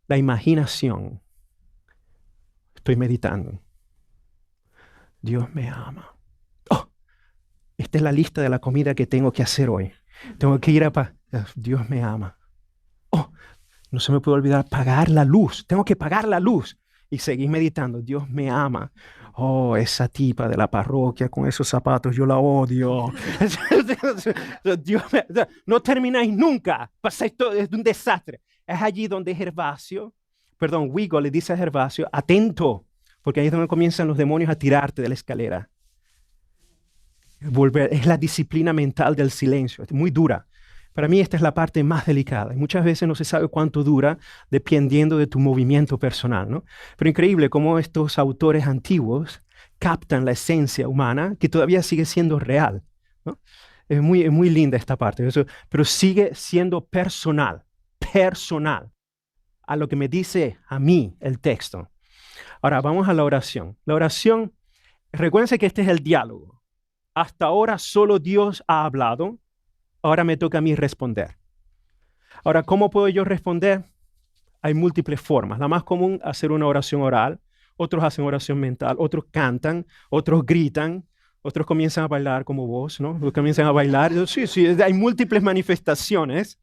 Speaker 2: la imaginación. Estoy meditando. Dios me ama. Oh, esta es la lista de la comida que tengo que hacer hoy. Tengo que ir a... Dios me ama. Oh, no se me puede olvidar pagar la luz. Tengo que pagar la luz. Y seguir meditando. Dios me ama. Oh, esa tipa de la parroquia con esos zapatos, yo la odio. Dios me... No termináis nunca. Pasáis todo, es un desastre. Es allí donde Vigo le dice a Gervasio, atento, porque ahí es donde comienzan los demonios a tirarte de la escalera. Es la disciplina mental del silencio, es muy dura. Para mí esta es la parte más delicada. Y muchas veces no se sabe cuánto dura dependiendo de tu movimiento personal, ¿no? Pero increíble cómo estos autores antiguos captan la esencia humana que todavía sigue siendo real, ¿no? Es muy linda esta parte, pero sigue siendo personal a lo que me dice a mí el texto. Ahora vamos a la oración. La oración, recuérdense que este es el diálogo. Hasta ahora solo Dios ha hablado. Ahora me toca a mí responder. Ahora, ¿cómo puedo yo responder? Hay múltiples formas. La más común, hacer una oración oral. Otros hacen oración mental. Otros cantan. Otros gritan. Otros comienzan a bailar como vos, ¿no? Comienzan a bailar. Sí, hay múltiples manifestaciones.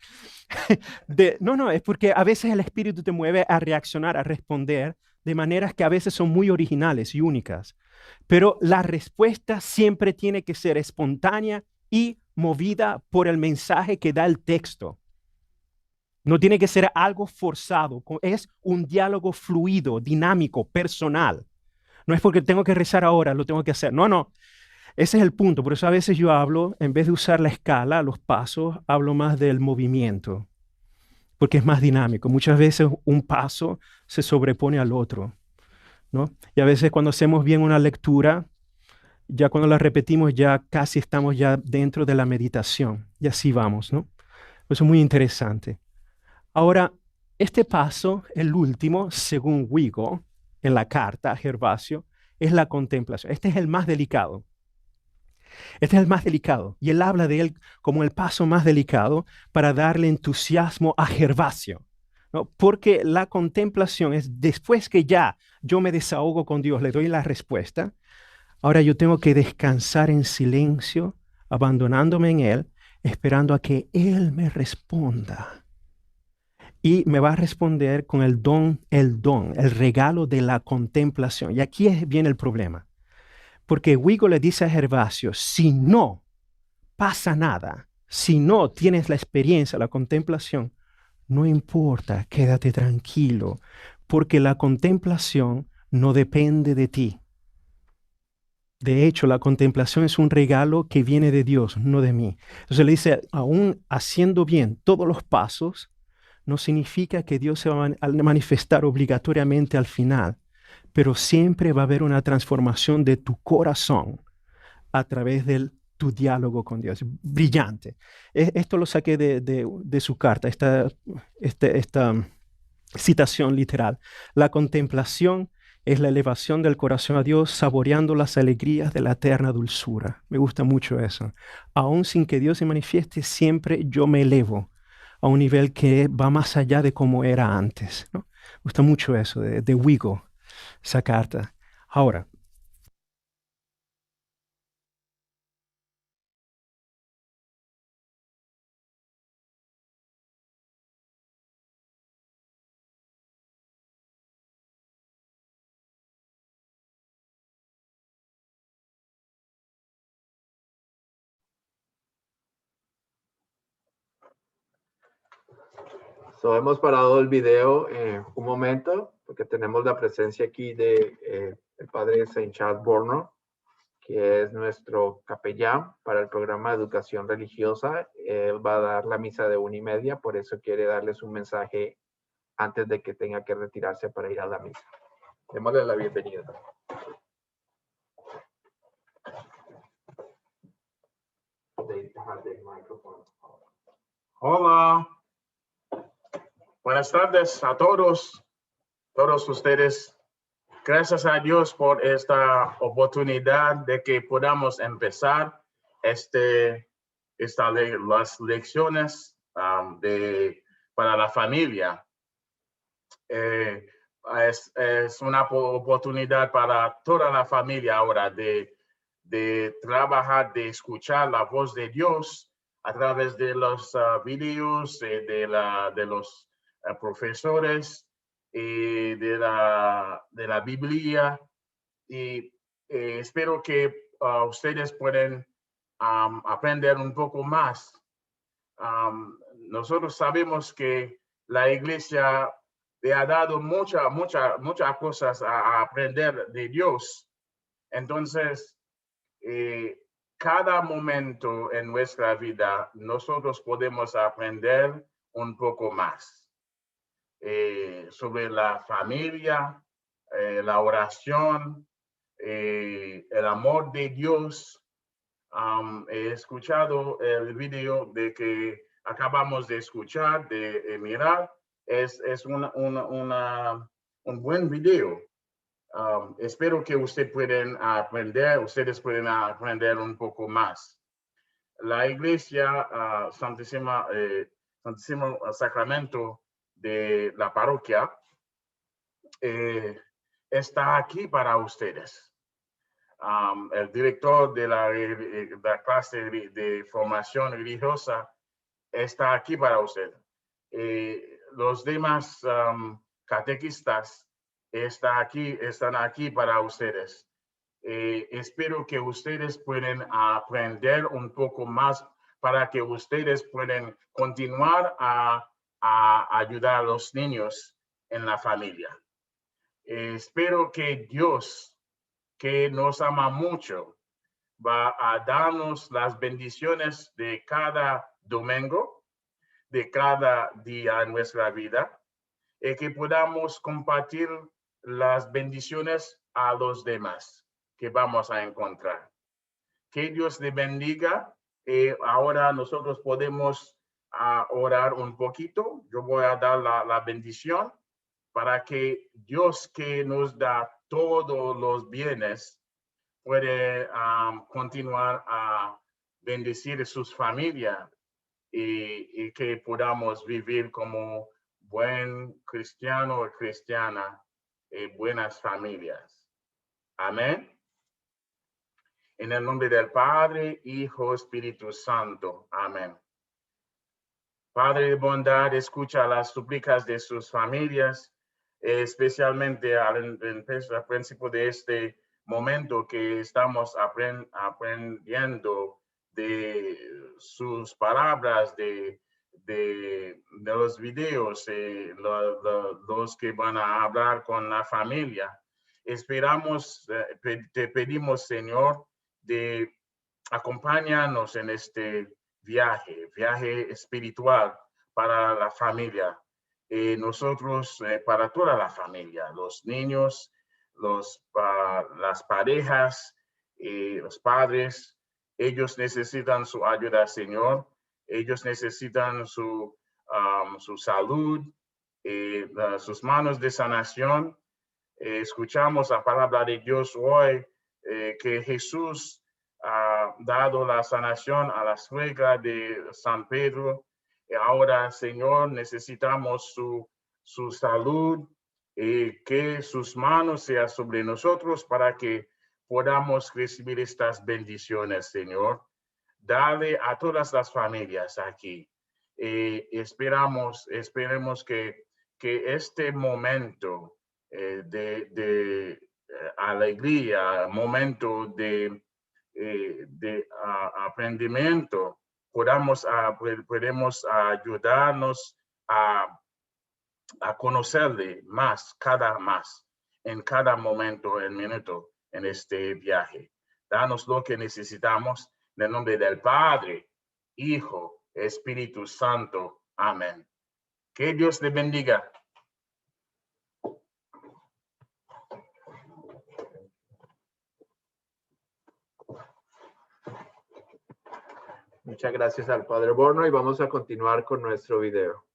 Speaker 2: Es porque a veces el Espíritu te mueve a reaccionar, a responder de maneras que a veces son muy originales y únicas. Pero la respuesta siempre tiene que ser espontánea y movida por el mensaje que da el texto. No tiene que ser algo forzado, es un diálogo fluido, dinámico, personal. No es porque tengo que rezar ahora, lo tengo que hacer. No. Ese es el punto. Por eso a veces yo hablo, en vez de usar la escala, los pasos, hablo más del movimiento, porque es más dinámico. Muchas veces un paso se sobrepone al otro, ¿no? Y a veces cuando hacemos bien una lectura, ya cuando la repetimos, ya casi estamos ya dentro de la meditación. Y así vamos, ¿no? Eso es muy interesante. Ahora, este paso, el último, según Vigo, en la carta a Gervasio, es la contemplación. Este es el más delicado. Y él habla de él como el paso más delicado para darle entusiasmo a Gervasio, ¿no? Porque la contemplación es después que ya yo me desahogo con Dios, le doy la respuesta. Ahora yo tengo que descansar en silencio, abandonándome en Él, esperando a que Él me responda. Y me va a responder con el don, el regalo de la contemplación. Y aquí viene el problema. Porque Wigo le dice a Gervasio, si no pasa nada, si no tienes la experiencia, la contemplación, no importa, quédate tranquilo, porque la contemplación no depende de ti. De hecho, la contemplación es un regalo que viene de Dios, no de mí. Entonces le dice, aún haciendo bien todos los pasos, no significa que Dios se va a manifestar obligatoriamente al final, pero siempre va a haber una transformación de tu corazón a través de tu diálogo con Dios. Brillante. Esto lo saqué de su carta, esta citación literal. La contemplación es la elevación del corazón a Dios, saboreando las alegrías de la eterna dulzura. Me gusta mucho eso. Aún sin que Dios se manifieste, siempre yo me elevo a un nivel que va más allá de cómo era antes, ¿no? Me gusta mucho eso de Wigo, esa carta. Ahora,
Speaker 1: So, hemos parado el video un momento porque tenemos la presencia aquí de el padre Saint Charles Borno, que es nuestro capellán para el programa de educación religiosa. Él va a dar la misa de 1:30, por eso quiere darles un mensaje antes de que tenga que retirarse para ir a la misa. Démosle la bienvenida.
Speaker 3: Hola, buenas tardes a todos ustedes. Gracias a Dios por esta oportunidad de que podamos empezar las lecciones para la familia. Es una oportunidad para toda la familia ahora de trabajar, de escuchar la voz de Dios a través de los videos de los profesores y de la Biblia. Y espero que ustedes puedan aprender un poco más. Nosotros sabemos que la iglesia le ha dado muchas cosas a aprender de Dios. Entonces, cada momento en nuestra vida, nosotros podemos aprender un poco más sobre la familia, la oración, el amor de Dios. He escuchado el video de que acabamos de escuchar, de mirar. Es un buen video. Espero que ustedes pueden aprender un poco más. La iglesia Santísimo Sacramento de la parroquia está aquí para ustedes. El director de la clase de formación religiosa está aquí para usted. Los demás catequistas están aquí para ustedes. Espero que ustedes puedan aprender un poco más para que ustedes puedan continuar a ayudar a los niños en la familia. Espero que Dios, que nos ama mucho, va a darnos las bendiciones de cada domingo, de cada día en nuestra vida, y que podamos compartir las bendiciones a los demás que vamos a encontrar. Que Dios le bendiga. Ahora nosotros podemos orar un poquito. Yo voy a dar la bendición para que Dios, que nos da todos los bienes, puede continuar a bendecir sus familias y que podamos vivir como buen cristiano o cristiana y buenas familias. Amén. En el nombre del Padre, Hijo, Espíritu Santo. Amén. Padre de bondad, escucha las súplicas de sus familias, especialmente al principio de este momento que estamos aprendiendo de sus palabras, de los videos, los que van a hablar con la familia. Esperamos, te pedimos, Señor, de acompáñanos en este viaje espiritual para la familia. Nosotros, para toda la familia, los niños, las parejas, los padres, ellos necesitan su ayuda, Señor. Ellos necesitan su salud, sus manos de sanación. Escuchamos la palabra de Dios hoy, que Jesús ha dado la sanación a la suegra de San Pedro. Ahora, Señor, necesitamos su salud, que sus manos sean sobre nosotros para que podamos recibir estas bendiciones, Señor. Dale a todas las familias aquí. Esperemos que este momento de alegría, momento de aprendimiento, podemos ayudarnos a conocerle más en cada momento, minuto en este viaje. Danos lo que necesitamos en el nombre del Padre, Hijo, Espíritu Santo. Amén. Que Dios le bendiga.
Speaker 1: Muchas gracias al Padre Borno y vamos a continuar con nuestro video.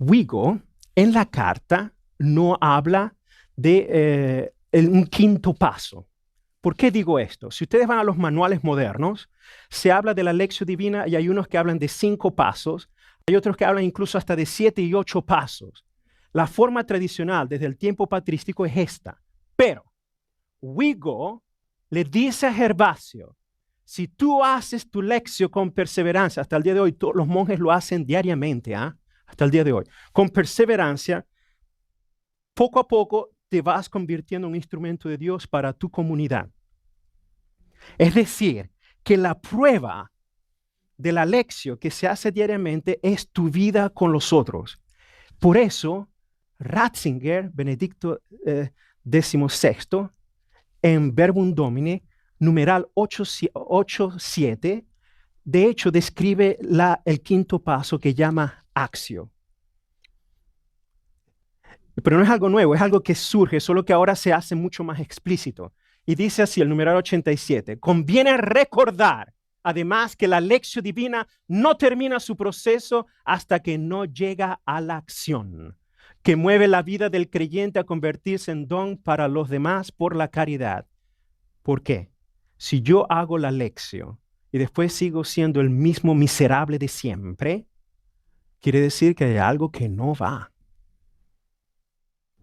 Speaker 2: Vigo en la carta no habla de un quinto paso. ¿Por qué digo esto? Si ustedes van a los manuales modernos, se habla de la lección divina y hay unos que hablan de 5 pasos, hay otros que hablan incluso hasta de 7 y 8 pasos. La forma tradicional desde el tiempo patrístico es esta. Pero Vigo le dice a Gervasio, si tú haces tu lección con perseverancia, hasta el día de hoy los monjes lo hacen diariamente, hasta el día de hoy, con perseverancia, poco a poco te vas convirtiendo en un instrumento de Dios para tu comunidad. Es decir, que la prueba de la lección que se hace diariamente es tu vida con los otros. Por eso, Ratzinger, Benedicto XVI, en Verbum Domini, numeral 8.7, de hecho describe el quinto paso que llama acción. Pero no es algo nuevo, es algo que surge, solo que ahora se hace mucho más explícito. Y dice así el numeral 87, conviene recordar además que la lección divina no termina su proceso hasta que no llega a la acción, que mueve la vida del creyente a convertirse en don para los demás por la caridad. ¿Por qué? Si yo hago la lección y después sigo siendo el mismo miserable de siempre, quiere decir que hay algo que no va.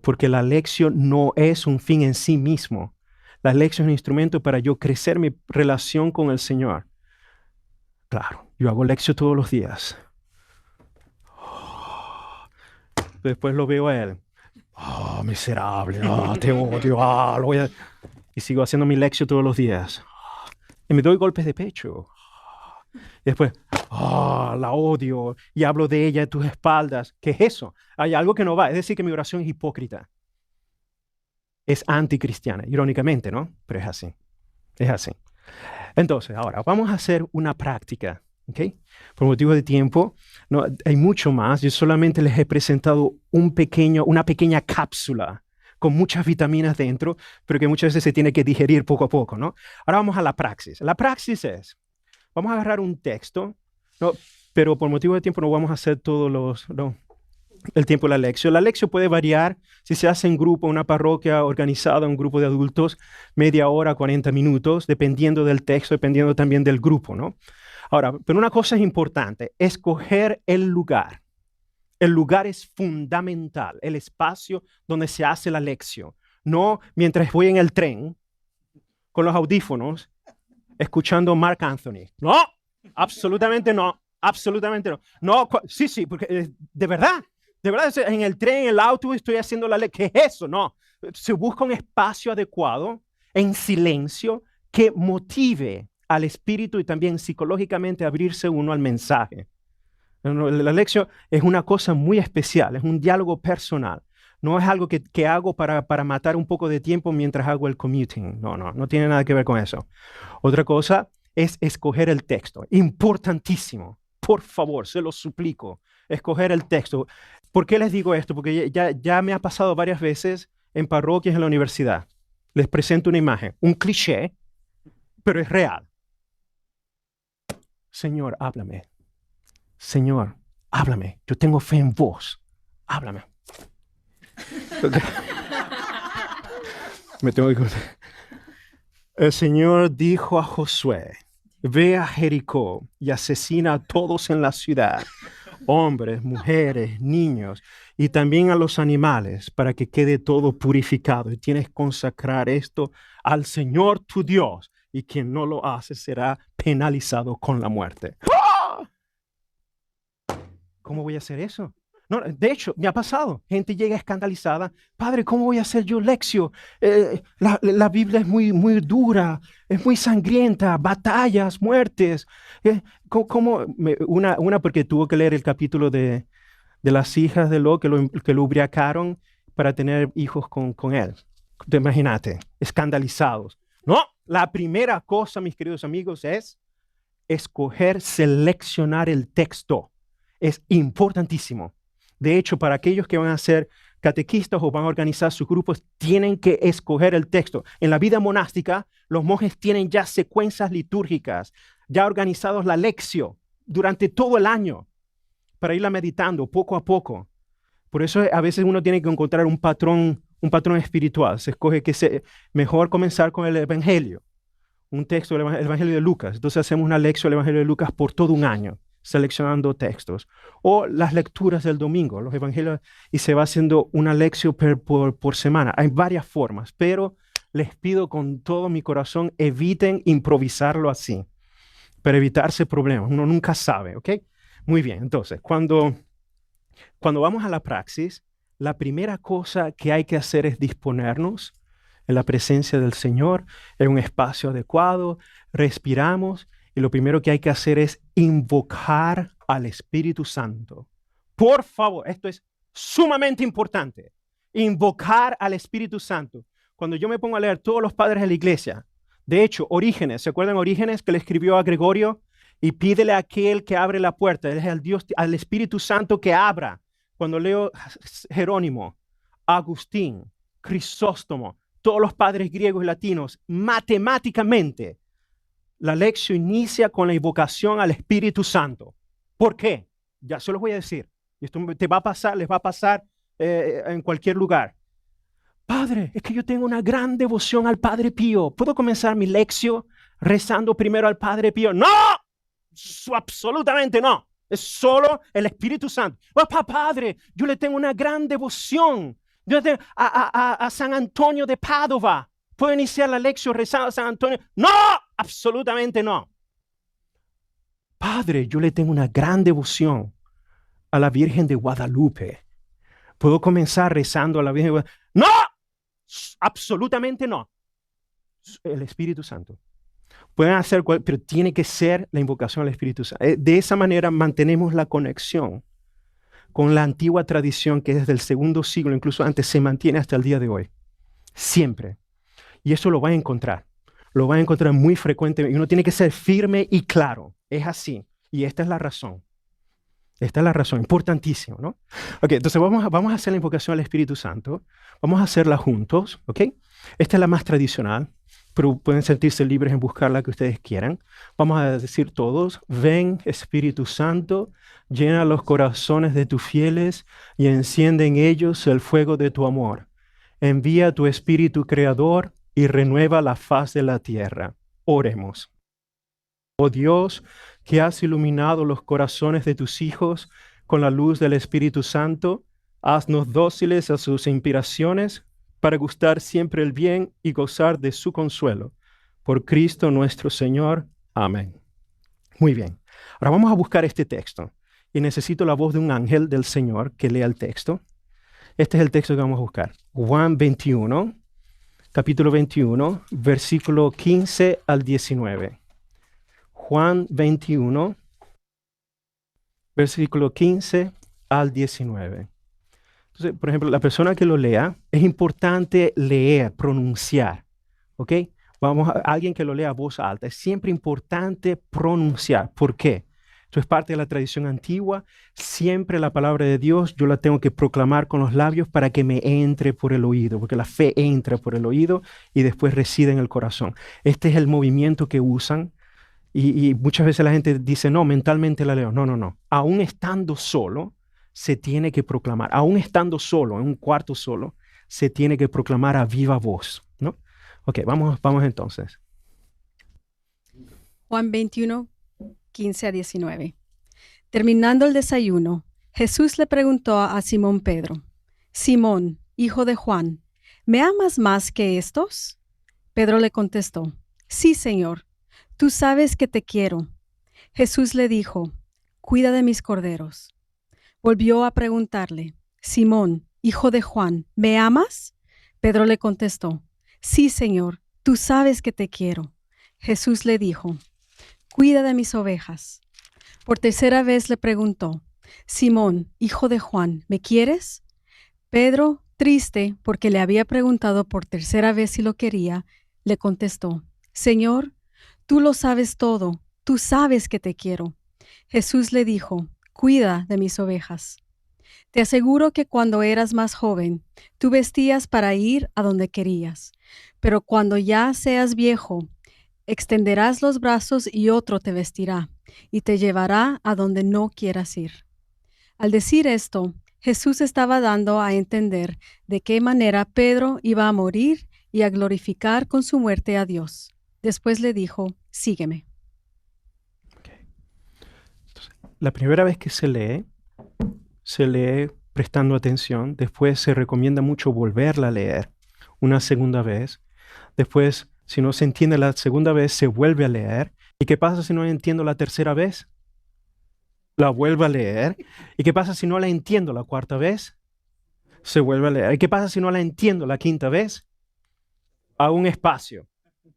Speaker 2: Porque la lección no es un fin en sí mismo. La lección es un instrumento para yo crecer mi relación con el Señor. Claro, yo hago lección todos los días. Después lo veo a él. Miserable, te odio, y sigo haciendo mi lección todos los días. Y me doy golpes de pecho. Y después, la odio y hablo de ella en tus espaldas. ¿Qué es eso? Hay algo que no va. Es decir, que mi oración es hipócrita. Es anticristiana, irónicamente, ¿no? Pero es así. Es así. Entonces, ahora vamos a hacer una práctica, ¿ok? Por motivo de tiempo, no, hay mucho más. Yo solamente les he presentado una pequeña cápsula con muchas vitaminas dentro, pero que muchas veces se tiene que digerir poco a poco, ¿no? Ahora vamos a la praxis. La praxis es, vamos a agarrar un texto, ¿no? Pero por motivo de tiempo no vamos a hacer el tiempo de la lección. La lección puede variar si se hace en grupo, una parroquia organizada, un grupo de adultos, media hora, 40 minutos, dependiendo del texto, dependiendo también del grupo, ¿no? Ahora, pero una cosa es importante, escoger el lugar. El lugar es fundamental, el espacio donde se hace la lección. No mientras voy en el tren con los audífonos escuchando Mark Anthony. No, absolutamente no, absolutamente no. No, sí, porque de verdad, en el tren, en el auto estoy haciendo la lección. ¿Qué es eso? No, se busca un espacio adecuado, en silencio, que motive al espíritu y también psicológicamente abrirse uno al mensaje. La lección es una cosa muy especial, es un diálogo personal. No es algo que hago para matar un poco de tiempo mientras hago el commuting. No tiene nada que ver con eso. Otra cosa es escoger el texto. Importantísimo. Por favor, se lo suplico. Escoger el texto. ¿Por qué les digo esto? Porque ya me ha pasado varias veces en parroquias en la universidad. Les presento una imagen, un cliché, pero es real. Señor, háblame. Señor, háblame. Yo tengo fe en vos. Háblame. Me tengo que contar. El Señor dijo a Josué, ve a Jericó y asesina a todos en la ciudad, hombres, mujeres, niños, y también a los animales, para que quede todo purificado. Y tienes que consagrar esto al Señor tu Dios, y quien no lo hace será penalizado con la muerte. ¿Cómo voy a hacer eso? No, de hecho, me ha pasado. Gente llega escandalizada. Padre, ¿cómo voy a hacer yo lección? La Biblia es muy dura, es muy sangrienta, batallas, muertes. Una porque tuvo que leer el capítulo de las hijas de Lot que lo ubriacaron para tener hijos con él. Imagínate, escandalizados. No, la primera cosa, mis queridos amigos, es escoger, seleccionar el texto. Es importantísimo. De hecho, para aquellos que van a ser catequistas o van a organizar sus grupos, tienen que escoger el texto. En la vida monástica, los monjes tienen ya secuencias litúrgicas, ya organizados la lección durante todo el año para irla meditando poco a poco. Por eso a veces uno tiene que encontrar un patrón espiritual. Se escoge mejor comenzar con el Evangelio, un texto del Evangelio de Lucas. Entonces hacemos una lección del Evangelio de Lucas por todo un año, seleccionando textos, o las lecturas del domingo, los evangelios, y se va haciendo una lección por semana. Hay varias formas, pero les pido con todo mi corazón, eviten improvisarlo así, para evitarse problemas. Uno nunca sabe, ¿ok? Muy bien, entonces, cuando vamos a la praxis, la primera cosa que hay que hacer es disponernos en la presencia del Señor, en un espacio adecuado, respiramos, y lo primero que hay que hacer es invocar al Espíritu Santo. Por favor, esto es sumamente importante. Invocar al Espíritu Santo. Cuando yo me pongo a leer todos los padres de la iglesia, de hecho, Orígenes, ¿se acuerdan Orígenes que le escribió a Gregorio? Y pídele a aquel que abre la puerta, es al Espíritu Santo que abra. Cuando leo Jerónimo, Agustín, Crisóstomo, todos los padres griegos y latinos, matemáticamente, la lección inicia con la invocación al Espíritu Santo. ¿Por qué? Ya se los voy a decir. Y esto les va a pasar en cualquier lugar. Padre, es que yo tengo una gran devoción al Padre Pío. ¿Puedo comenzar mi lección rezando primero al Padre Pío? ¡No! Absolutamente no. Es solo el Espíritu Santo. Padre, yo le tengo una gran devoción. Yo tengo a San Antonio de Padova. ¿Puedo iniciar la lección rezando a San Antonio? ¡No! Absolutamente no. Padre, yo le tengo una gran devoción a la Virgen de Guadalupe. ¿Puedo comenzar rezando a la Virgen de Guadalupe? ¡No! Absolutamente no. El Espíritu Santo. Pueden hacer, pero tiene que ser la invocación al Espíritu Santo. De esa manera mantenemos la conexión con la antigua tradición que desde el segundo siglo, incluso antes, se mantiene hasta el día de hoy. Siempre. Y eso lo va a encontrar. Lo va a encontrar muy frecuentemente. Y uno tiene que ser firme y claro. Es así. Y esta es la razón. Esta es la razón. Importantísimo, ¿no? Ok, entonces vamos a hacer la invocación al Espíritu Santo. Vamos a hacerla juntos, ¿ok? Esta es la más tradicional, pero pueden sentirse libres en buscar la que ustedes quieran. Vamos a decir todos, ven Espíritu Santo, llena los corazones de tus fieles y enciende en ellos el fuego de tu amor. Envía tu Espíritu Creador y renueva la faz de la tierra. Oremos. Oh Dios, que has iluminado los corazones de tus hijos con la luz del Espíritu Santo, haznos dóciles a sus inspiraciones para gustar siempre el bien y gozar de su consuelo. Por Cristo nuestro Señor. Amén. Muy bien. Ahora vamos a buscar este texto. Y necesito la voz de un ángel del Señor que lea el texto. Este es el texto que vamos a buscar. Juan 21, capítulo 21, versículo 15 al 19. Juan 21, versículo 15 al 19. Entonces, por ejemplo, la persona que lo lea, es importante leer, pronunciar, ¿ok? Vamos a alguien que lo lea a voz alta. Es siempre importante pronunciar. ¿Por qué? Esto es parte de la tradición antigua. Siempre la palabra de Dios yo la tengo que proclamar con los labios para que me entre por el oído, porque la fe entra por el oído y después reside en el corazón. Este es el movimiento que usan y muchas veces la gente dice, no, mentalmente la leo. No, no, no. Aún estando solo, se tiene que proclamar. Aún estando solo, en un cuarto solo, se tiene que proclamar a viva voz, ¿no? Ok, vamos entonces.
Speaker 4: Juan 21, 15 a 19. Terminando el desayuno, Jesús le preguntó a Simón Pedro, Simón, hijo de Juan, ¿me amas más que estos? Pedro le contestó, sí, Señor, tú sabes que te quiero. Jesús le dijo, cuida de mis corderos. Volvió a preguntarle, Simón, hijo de Juan, ¿me amas? Pedro le contestó, sí, Señor, tú sabes que te quiero. Jesús le dijo, cuida de mis ovejas. Por tercera vez le preguntó, Simón, hijo de Juan, ¿me quieres? Pedro, triste porque le había preguntado por tercera vez si lo quería, le contestó, Señor, tú lo sabes todo, tú sabes que te quiero. Jesús le dijo, cuida de mis ovejas. Te aseguro que cuando eras más joven, tú vestías para ir a donde querías, pero cuando ya seas viejo, extenderás los brazos y otro te vestirá y te llevará a donde no quieras ir. Al decir esto, Jesús estaba dando a entender de qué manera Pedro iba a morir y a glorificar con su muerte a Dios. Después le dijo, sígueme.
Speaker 2: Okay. Entonces, la primera vez que se lee prestando atención. Después se recomienda mucho volverla a leer una segunda vez. Después, si no se entiende la segunda vez, se vuelve a leer. ¿Y qué pasa si no entiendo la tercera vez? La vuelvo a leer. ¿Y qué pasa si no la entiendo la cuarta vez? Se vuelve a leer. ¿Y qué pasa si no la entiendo la quinta vez? Hago un espacio.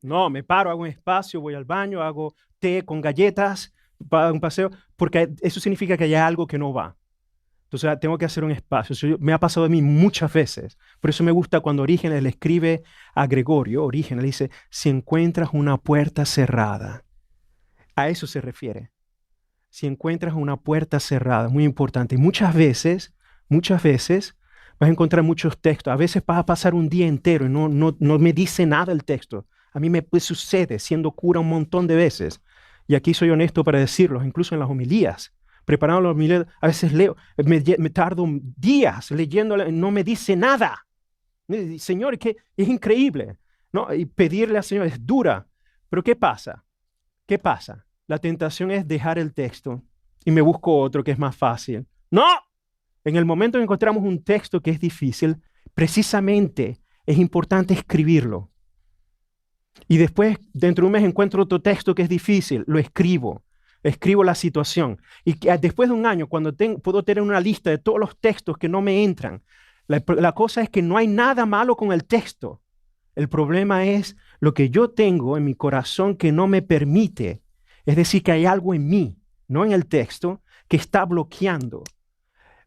Speaker 2: No, me paro, hago un espacio, voy al baño, hago té con galletas, hago un paseo, porque eso significa que hay algo que no va. Entonces tengo que hacer un espacio. Me ha pasado a mí muchas veces. Por eso me gusta cuando Orígenes le escribe a Gregorio, Orígenes le dice, si encuentras una puerta cerrada. A eso se refiere. Si encuentras una puerta cerrada, muy importante. Y muchas veces vas a encontrar muchos textos. A veces vas a pasar un día entero y no me dice nada el texto. A mí me sucede siendo cura un montón de veces. Y aquí soy honesto para decirlo, incluso en las homilías. Preparando las homilías, a veces leo, me tardo días leyéndola y no me dice nada. Señor, que es increíble, ¿no? Y pedirle al Señor es dura. Pero ¿qué pasa? ¿Qué pasa? La tentación es dejar el texto y me busco otro que es más fácil. ¡No! En el momento que encontramos un texto que es difícil, precisamente es importante escribirlo. Y después, dentro de un mes, encuentro otro texto que es difícil, lo escribo la situación. Y después de un año, cuando puedo tener una lista de todos los textos que no me entran, la cosa es que no hay nada malo con el texto. El problema es lo que yo tengo en mi corazón que no me permite. Es decir, que hay algo en mí, no en el texto, que está bloqueando.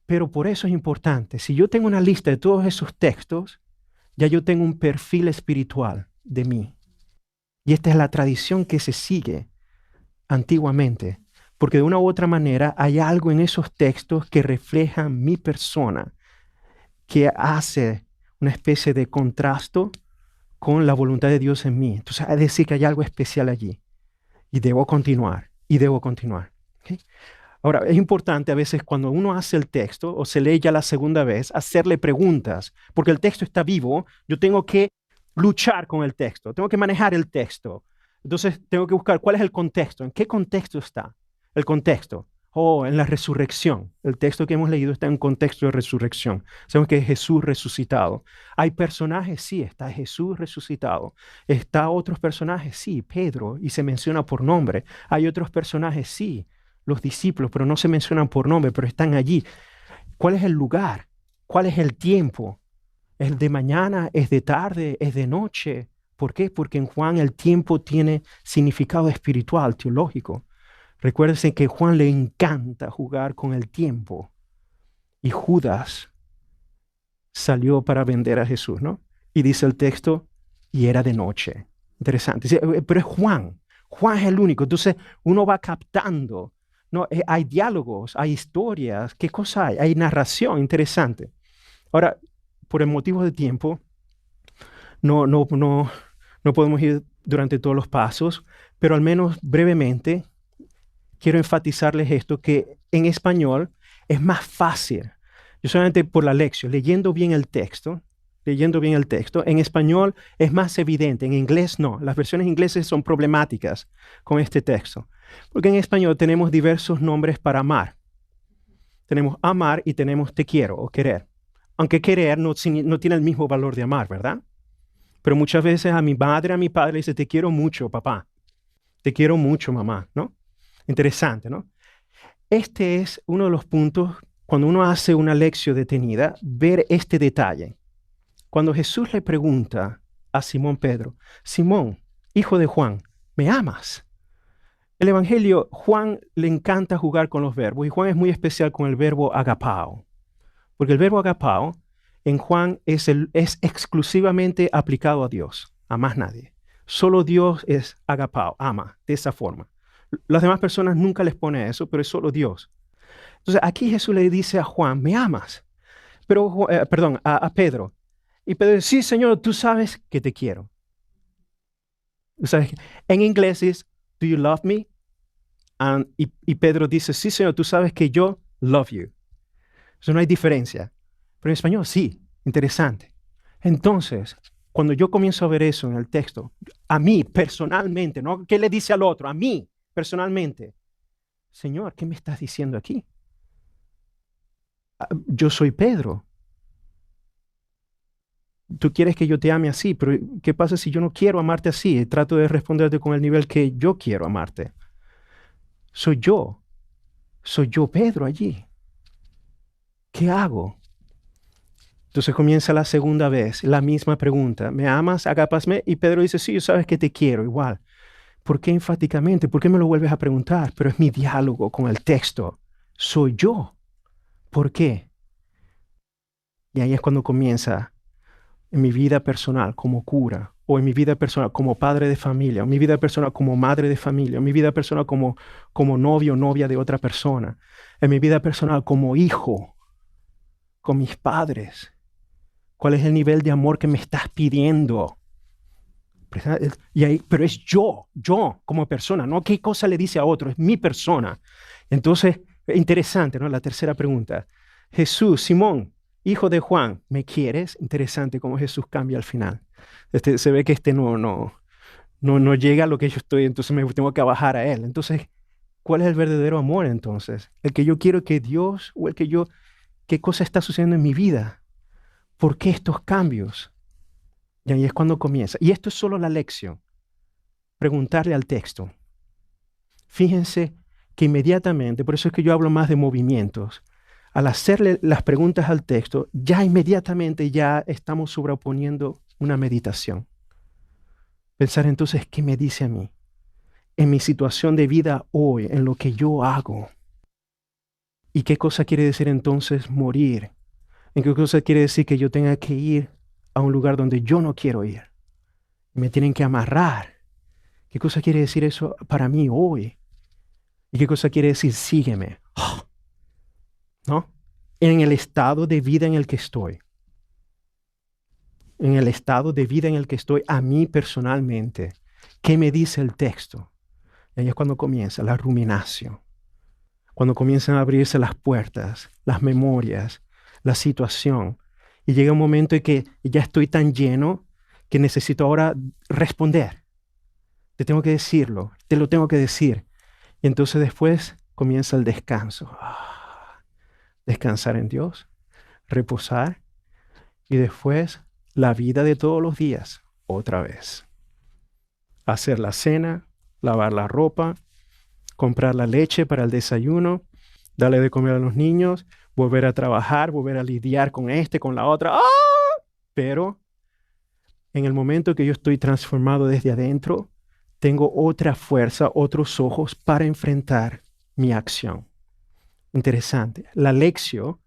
Speaker 2: Pero por eso es importante. Si yo tengo una lista de todos esos textos, ya yo tengo un perfil espiritual de mí. Y esta es la tradición que se sigue antiguamente, porque de una u otra manera hay algo en esos textos que reflejan mi persona, que hace una especie de contraste con la voluntad de Dios en mí. Entonces, es decir que hay algo especial allí. Y debo continuar, ¿Okay? Ahora, es importante a veces cuando uno hace el texto o se lee ya la segunda vez, hacerle preguntas, porque el texto está vivo, yo tengo que luchar con el texto, tengo que manejar el texto. Entonces, tengo que buscar cuál es el contexto, en qué contexto está el contexto. Oh, en la resurrección. El texto que hemos leído está en contexto de resurrección. Sabemos que es Jesús resucitado. Hay personajes, sí, está Jesús resucitado. Está otros personajes, sí, Pedro, y se menciona por nombre. Hay otros personajes, sí, los discípulos, pero no se mencionan por nombre, pero están allí. ¿Cuál es el lugar? ¿Cuál es el tiempo? ¿Es de mañana? ¿Es de tarde? ¿Es de noche? ¿Por qué? Porque en Juan el tiempo tiene significado espiritual, teológico. Recuérdense que a Juan le encanta jugar con el tiempo. Y Judas salió para vender a Jesús, ¿no? Y dice el texto, y era de noche. Interesante. Sí, pero es Juan. Juan es el único. Entonces uno va captando, ¿no? Hay diálogos, hay historias. ¿Qué cosa hay? Hay narración. Interesante. Ahora, por el motivo de tiempo, no podemos ir durante todos los pasos, pero al menos brevemente quiero enfatizarles esto, que en español es más fácil. Yo solamente por la lección, leyendo bien el texto, en español es más evidente, en inglés no. Las versiones inglesas son problemáticas con este texto, porque en español tenemos diversos nombres para amar. Tenemos amar y tenemos te quiero o querer. Aunque querer no tiene el mismo valor de amar, ¿verdad? Pero muchas veces a mi madre, a mi padre le dice, te quiero mucho, papá. Te quiero mucho, mamá, ¿no? Interesante, ¿no? Este es uno de los puntos, cuando uno hace una lección detenida, ver este detalle. Cuando Jesús le pregunta a Simón Pedro, Simón, hijo de Juan, ¿me amas? El Evangelio, Juan le encanta jugar con los verbos y Juan es muy especial con el verbo agapao. Porque el verbo agapao en Juan es exclusivamente aplicado a Dios, a más nadie. Solo Dios es agapao, ama, de esa forma. Las demás personas nunca les pone eso, pero es solo Dios. Entonces aquí Jesús le dice a Juan, ¿me amas? Pero, a Pedro. Y Pedro dice, sí, Señor, tú sabes que te quiero. ¿Sabes? En inglés es, do you love me? Y Pedro dice, sí, Señor, tú sabes que yo love you. Eso no hay diferencia. Pero en español sí, interesante. Entonces, cuando yo comienzo a ver eso en el texto, a mí personalmente, ¿no? ¿Qué le dice al otro? A mí personalmente. Señor, ¿qué me estás diciendo aquí? Yo soy Pedro. Tú quieres que yo te ame así, pero ¿qué pasa si yo no quiero amarte así? Trato de responderte con el nivel que yo quiero amarte. Soy yo Pedro allí. ¿Qué hago? Entonces comienza la segunda vez, la misma pregunta. ¿Me amas? Agápasme. Y Pedro dice, sí, sabes que te quiero igual. ¿Por qué enfáticamente? ¿Por qué me lo vuelves a preguntar? Pero es mi diálogo con el texto. Soy yo. ¿Por qué? Y ahí es cuando comienza en mi vida personal como cura, o en mi vida personal como padre de familia, o en mi vida personal como madre de familia, o en mi vida personal como novio o novia de otra persona, en mi vida personal como hijo, con mis padres. ¿Cuál es el nivel de amor que me estás pidiendo? Pero es yo como persona, no qué cosa le dice a otro, es mi persona. Entonces, interesante, ¿no? La tercera pregunta. Jesús, Simón, hijo de Juan, ¿me quieres? Interesante cómo Jesús cambia al final. Se ve que no llega a lo que yo estoy, entonces me tengo que bajar a él. Entonces, ¿cuál es el verdadero amor entonces? El que yo quiero que Dios, o el que ¿qué cosa está sucediendo en mi vida? ¿Por qué estos cambios? Y ahí es cuando comienza. Y esto es solo la lección. Preguntarle al texto. Fíjense que inmediatamente, por eso es que yo hablo más de movimientos, al hacerle las preguntas al texto, ya inmediatamente ya estamos sobreponiendo una meditación. Pensar entonces, ¿qué me dice a mí? En mi situación de vida hoy, en lo que yo hago. ¿Y qué cosa quiere decir entonces morir? ¿En qué cosa quiere decir que yo tenga que ir a un lugar donde yo no quiero ir? Me tienen que amarrar. ¿Qué cosa quiere decir eso para mí hoy? ¿Y qué cosa quiere decir sígueme? ¿No? En el estado de vida en el que estoy. En el estado de vida en el que estoy a mí personalmente. ¿Qué me dice el texto? Y ahí es cuando comienza la ruminación. Cuando comienzan a abrirse las puertas, las memorias, la situación. Y llega un momento en que ya estoy tan lleno que necesito ahora responder. Te tengo que decirlo, te lo tengo que decir. Y entonces después comienza el descanso. Descansar en Dios, reposar y después la vida de todos los días otra vez. Hacer la cena, lavar la ropa, comprar la leche para el desayuno, darle de comer a los niños, volver a trabajar, volver a lidiar con con la otra. Pero en el momento que yo estoy transformado desde adentro, tengo otra fuerza, otros ojos para enfrentar mi acción. Interesante. La lección,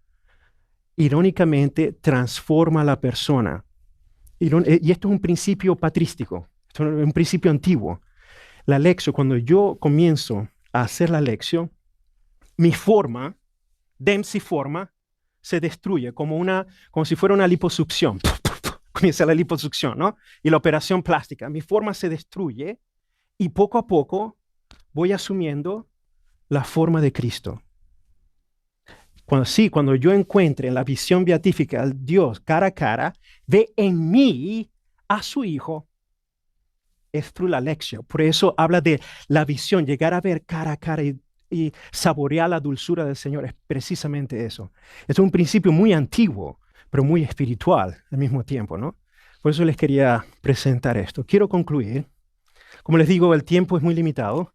Speaker 2: irónicamente, transforma a la persona. Y esto es un principio patrístico, esto es un principio antiguo. La lección, cuando yo comienzo a hacer la lección, mi forma, demsiforma, se destruye como si fuera una liposucción. Comienza la liposucción, ¿no? Y la operación plástica. Mi forma se destruye y poco a poco voy asumiendo la forma de Cristo. Cuando yo encuentre en la visión beatífica al Dios cara a cara, ve en mí a su Hijo, es through la lección. Por eso habla de la visión, llegar a ver cara a cara y saborear la dulzura del Señor. Es precisamente eso. Es un principio muy antiguo, pero muy espiritual al mismo tiempo, ¿no? Por eso les quería presentar esto. Quiero concluir. Como les digo, el tiempo es muy limitado.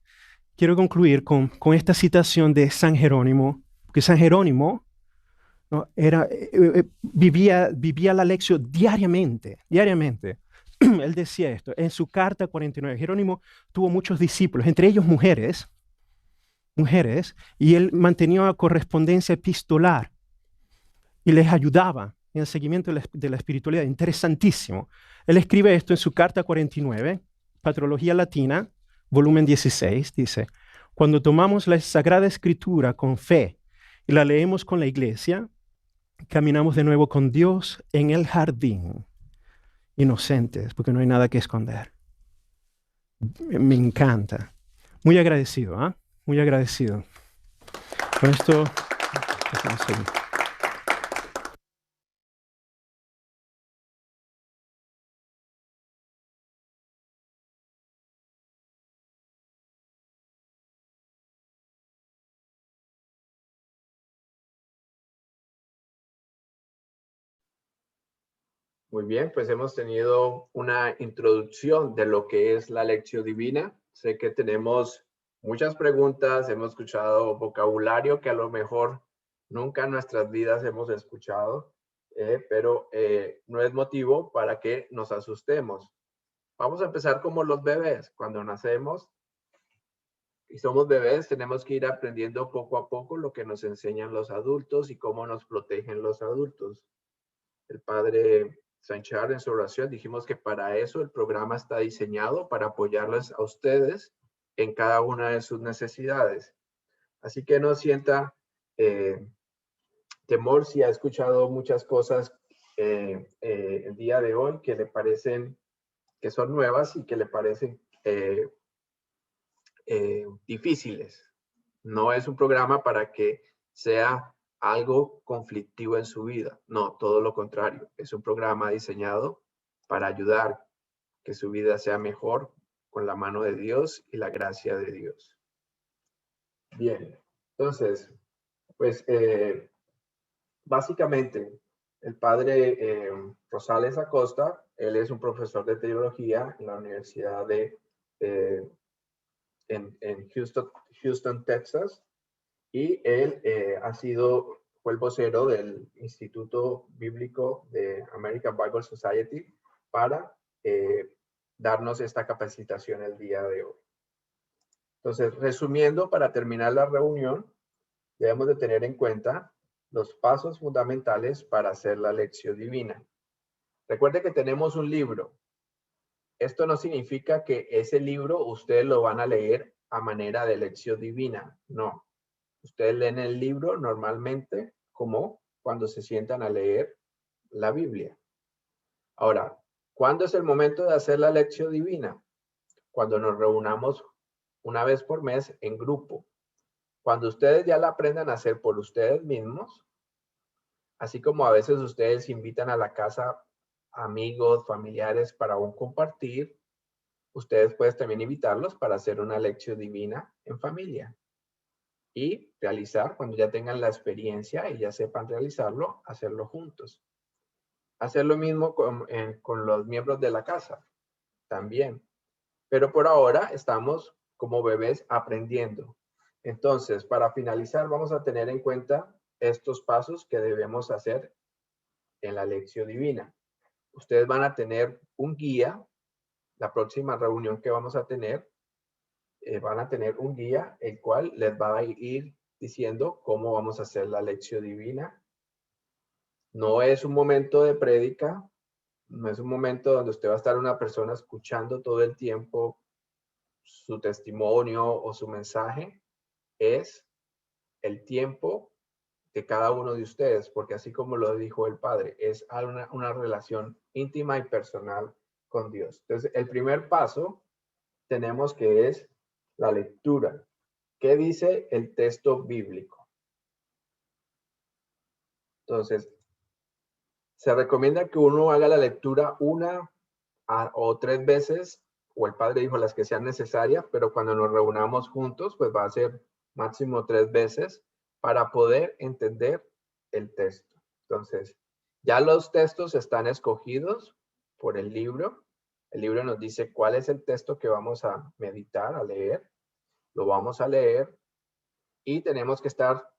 Speaker 2: Quiero concluir con esta citación de San Jerónimo, porque San Jerónimo, ¿no? Vivía la lección diariamente. Él decía esto, en su carta 49, Jerónimo tuvo muchos discípulos, entre ellos mujeres, y él mantenía correspondencia epistolar y les ayudaba en el seguimiento de la espiritualidad. Interesantísimo. Él escribe esto en su carta 49, Patrología Latina, volumen 16, dice, cuando tomamos la Sagrada Escritura con fe y la leemos con la iglesia, caminamos de nuevo con Dios en el jardín, inocentes, porque no hay nada que esconder. Me encanta. Muy agradecido, ¿ah? Muy agradecido. Con esto, déjame seguir.
Speaker 1: Muy bien, pues hemos tenido una introducción de lo que es la lección divina. Sé que tenemos muchas preguntas, hemos escuchado vocabulario que a lo mejor nunca en nuestras vidas hemos escuchado, pero no es motivo para que nos asustemos. Vamos a empezar como los bebés. Cuando nacemos y somos bebés, tenemos que ir aprendiendo poco a poco lo que nos enseñan los adultos y cómo nos protegen los adultos. El padre Sanchar en su oración dijimos que para eso el programa está diseñado, para apoyarles a ustedes en cada una de sus necesidades. Así que no sienta temor si ha escuchado muchas cosas el día de hoy que le parecen que son nuevas y que le parecen difíciles. No es un programa para que sea algo conflictivo en su vida. No, todo lo contrario. Es un programa diseñado para ayudar que su vida sea mejor con la mano de Dios y la gracia de Dios. Bien, entonces, pues básicamente el padre Rosales Acosta, él es un profesor de teología en la Universidad en Houston, Texas, y él fue el vocero del Instituto Bíblico de American Bible Society para darnos esta capacitación el día de hoy. Entonces, resumiendo, para terminar la reunión, debemos de tener en cuenta los pasos fundamentales para hacer la lección divina. Recuerde que tenemos un libro. Esto no significa que ese libro ustedes lo van a leer a manera de lección divina. No. Ustedes leen el libro normalmente como cuando se sientan a leer la Biblia. Ahora, ¿cuándo es el momento de hacer la lección divina? Cuando nos reunamos una vez por mes en grupo. Cuando ustedes ya la aprendan a hacer por ustedes mismos, así como a veces ustedes invitan a la casa amigos, familiares para un compartir, ustedes pueden también invitarlos para hacer una lección divina en familia. y realizar, cuando ya tengan la experiencia y ya sepan realizarlo, hacerlo juntos. Hacer lo mismo con los miembros de la casa también. Pero por ahora estamos como bebés aprendiendo. Entonces, para finalizar, vamos a tener en cuenta estos pasos que debemos hacer en la lección divina. Ustedes van a tener un guía. La próxima reunión que vamos a tener, van a tener un guía, el cual les va a ir diciendo cómo vamos a hacer la lección divina. No es un momento de prédica, no es un momento donde usted va a estar una persona escuchando todo el tiempo su testimonio o su mensaje. Es el tiempo de cada uno de ustedes, porque así como lo dijo el Padre, es una relación íntima y personal con Dios. Entonces, el primer paso tenemos que es la lectura. ¿Qué dice el texto bíblico? Entonces, se recomienda que uno haga la lectura una o 3 veces, o el Padre dijo las que sean necesarias, pero cuando nos reunamos juntos, pues va a ser máximo 3 veces para poder entender el texto. Entonces, ya los textos están escogidos por el libro. El libro nos dice cuál es el texto que vamos a meditar, a leer. Lo vamos a leer y tenemos que estar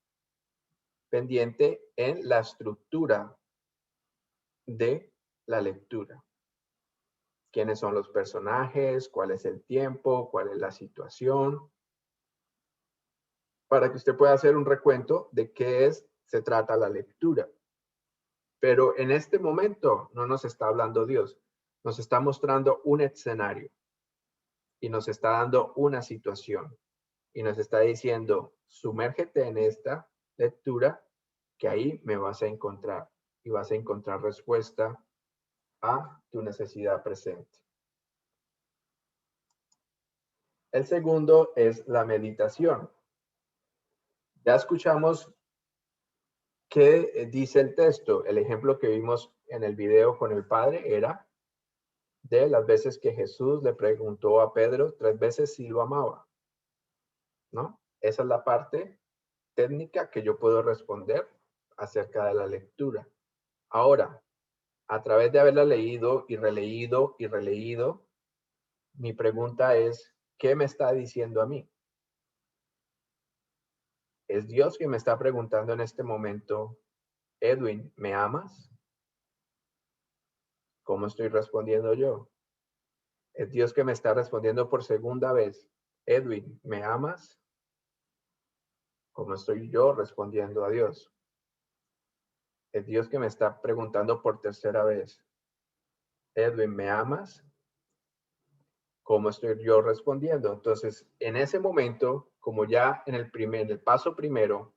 Speaker 1: pendiente en la estructura de la lectura. ¿Quiénes son los personajes? ¿Cuál es el tiempo? ¿Cuál es la situación? Para que usted pueda hacer un recuento de qué se trata la lectura. Pero en este momento no nos está hablando Dios. Nos está mostrando un escenario y nos está dando una situación y nos está diciendo, sumérgete en esta lectura que ahí me vas a encontrar y vas a encontrar respuesta a tu necesidad presente. El segundo es la meditación. Ya escuchamos qué dice el texto. El ejemplo que vimos en el video con el Padre era de las veces que Jesús le preguntó a Pedro 3 veces si lo amaba, ¿no? Esa es la parte técnica que yo puedo responder acerca de la lectura. Ahora, a través de haberla leído y releído y releído, mi pregunta es, ¿qué me está diciendo a mí? Es Dios que me está preguntando en este momento, Edwin, ¿me amas? ¿Cómo estoy respondiendo yo? Es Dios que me está respondiendo por segunda vez, Edwin, ¿me amas? ¿Cómo estoy yo respondiendo a Dios? Es Dios que me está preguntando por tercera vez, Edwin, ¿me amas? ¿Cómo estoy yo respondiendo? Entonces, en ese momento, como ya en el paso primero,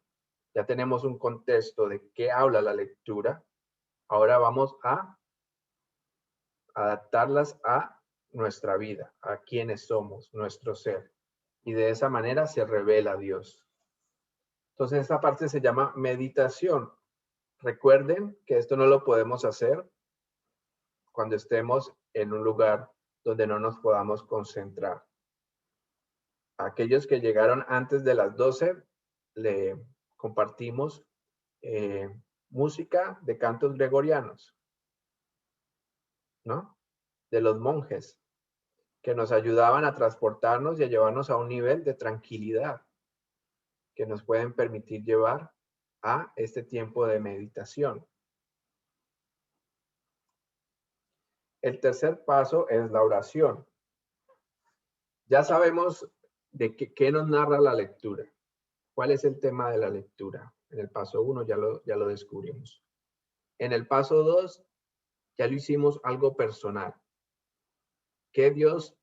Speaker 1: ya tenemos un contexto de qué habla la lectura, ahora vamos a adaptarlas a nuestra vida, a quienes somos, nuestro ser. Y de esa manera se revela Dios. Entonces, esta parte se llama meditación. Recuerden que esto no lo podemos hacer cuando estemos en un lugar donde no nos podamos concentrar. Aquellos que llegaron antes de las 12, le compartimos música de cantos gregorianos, ¿no? De los monjes, que nos ayudaban a transportarnos y a llevarnos a un nivel de tranquilidad que nos pueden permitir llevar a este tiempo de meditación. El tercer paso es la oración. Ya sabemos de qué nos narra la lectura. ¿Cuál es el tema de la lectura? En el paso 1 ya lo descubrimos. En el paso 2 ya lo hicimos algo personal. ¿Qué Dios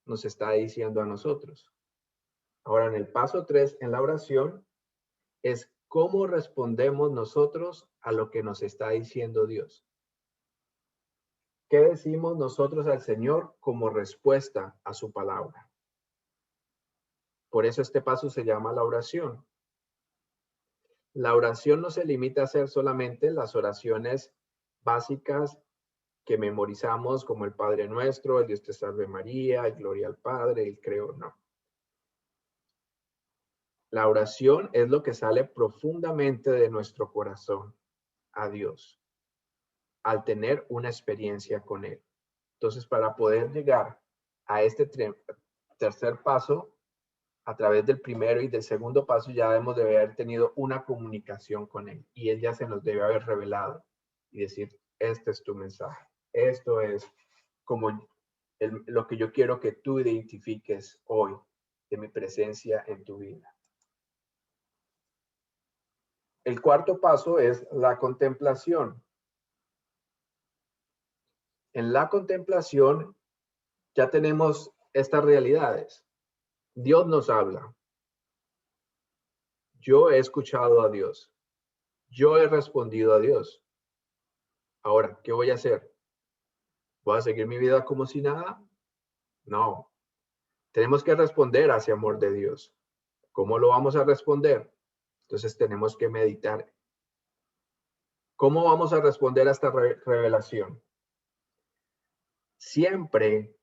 Speaker 1: nos está diciendo a nosotros? Ahora en el paso 3, en la oración, es cómo respondemos nosotros a lo que nos está diciendo Dios. ¿Qué decimos nosotros al Señor como respuesta a su palabra? Por eso este paso se llama la oración. La oración no se limita a hacer solamente las oraciones básicas que memorizamos como el Padre Nuestro, el Dios te salve María, el Gloria al Padre, el Creo, no. La oración es lo que sale profundamente de nuestro corazón a Dios al tener una experiencia con Él. Entonces, para poder llegar a este tercer paso, a través del primero y del segundo paso, ya debemos de haber tenido una comunicación con Él. Y Él ya se nos debe haber revelado y decir, este es tu mensaje. Esto es como lo que yo quiero que tú identifiques hoy de mi presencia en tu vida. El cuarto paso es la contemplación. En la contemplación ya tenemos estas realidades. Dios nos habla. Yo he escuchado a Dios. Yo he respondido a Dios. Ahora, ¿qué voy a hacer? ¿Voy a seguir mi vida como si nada? No. Tenemos que responder hacia amor de Dios. ¿Cómo lo vamos a responder? Entonces tenemos que meditar. ¿Cómo vamos a responder a esta revelación? Siempre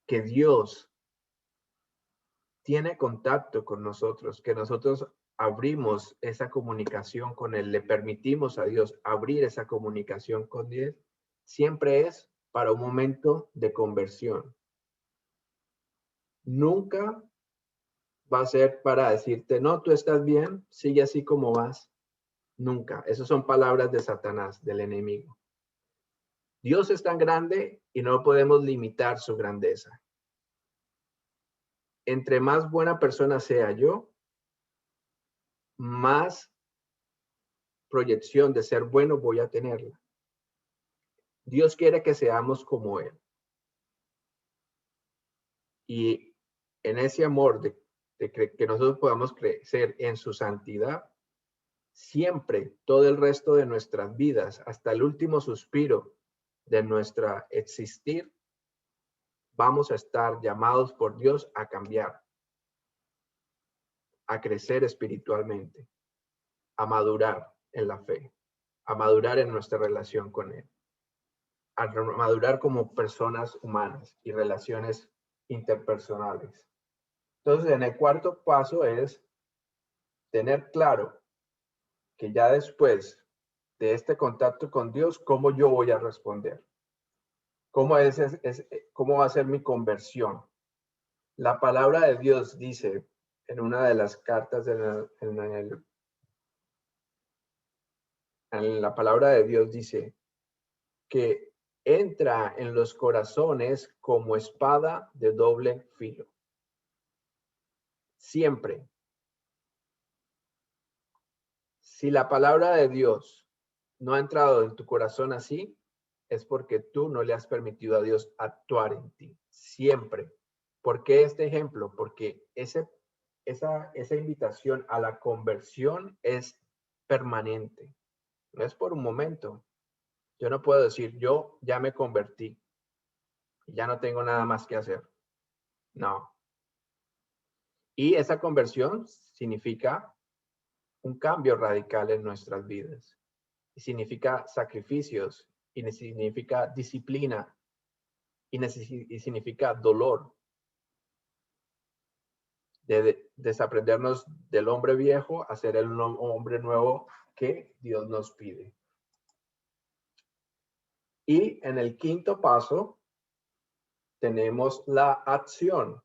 Speaker 1: que Dios tiene contacto con nosotros, que nosotros abrimos esa comunicación con Él, le permitimos a Dios abrir esa comunicación con Él, siempre es para un momento de conversión. Nunca va a ser para decirte, no, tú estás bien, sigue así como vas. Nunca. Esas son palabras de Satanás, del enemigo. Dios es tan grande y no podemos limitar su grandeza. Entre más buena persona sea yo, más proyección de ser bueno voy a tenerla. Dios quiere que seamos como Él. Y en ese amor de que nosotros podamos crecer en su santidad, siempre, todo el resto de nuestras vidas, hasta el último suspiro de nuestra existir, vamos a estar llamados por Dios a cambiar, a crecer espiritualmente, a madurar en la fe, a madurar en nuestra relación con Él, a madurar como personas humanas y relaciones interpersonales. Entonces, en el cuarto paso es tener claro que ya después de este contacto con Dios, ¿cómo yo voy a responder? ¿Cómo va a ser mi conversión? La palabra de Dios dice en una de las cartas en la palabra de Dios dice que entra en los corazones como espada de doble filo. Siempre. Si la palabra de Dios no ha entrado en tu corazón así, es porque tú no le has permitido a Dios actuar en ti. Siempre. ¿Por qué este ejemplo? Porque esa invitación a la conversión es permanente. No es por un momento. Yo no puedo decir, yo ya me convertí y ya no tengo nada más que hacer. No. Y esa conversión significa un cambio radical en nuestras vidas. Y significa sacrificios, y significa disciplina, y significa dolor. De desaprendernos del hombre viejo a ser el hombre nuevo que Dios nos pide. Y en el quinto paso tenemos la acción.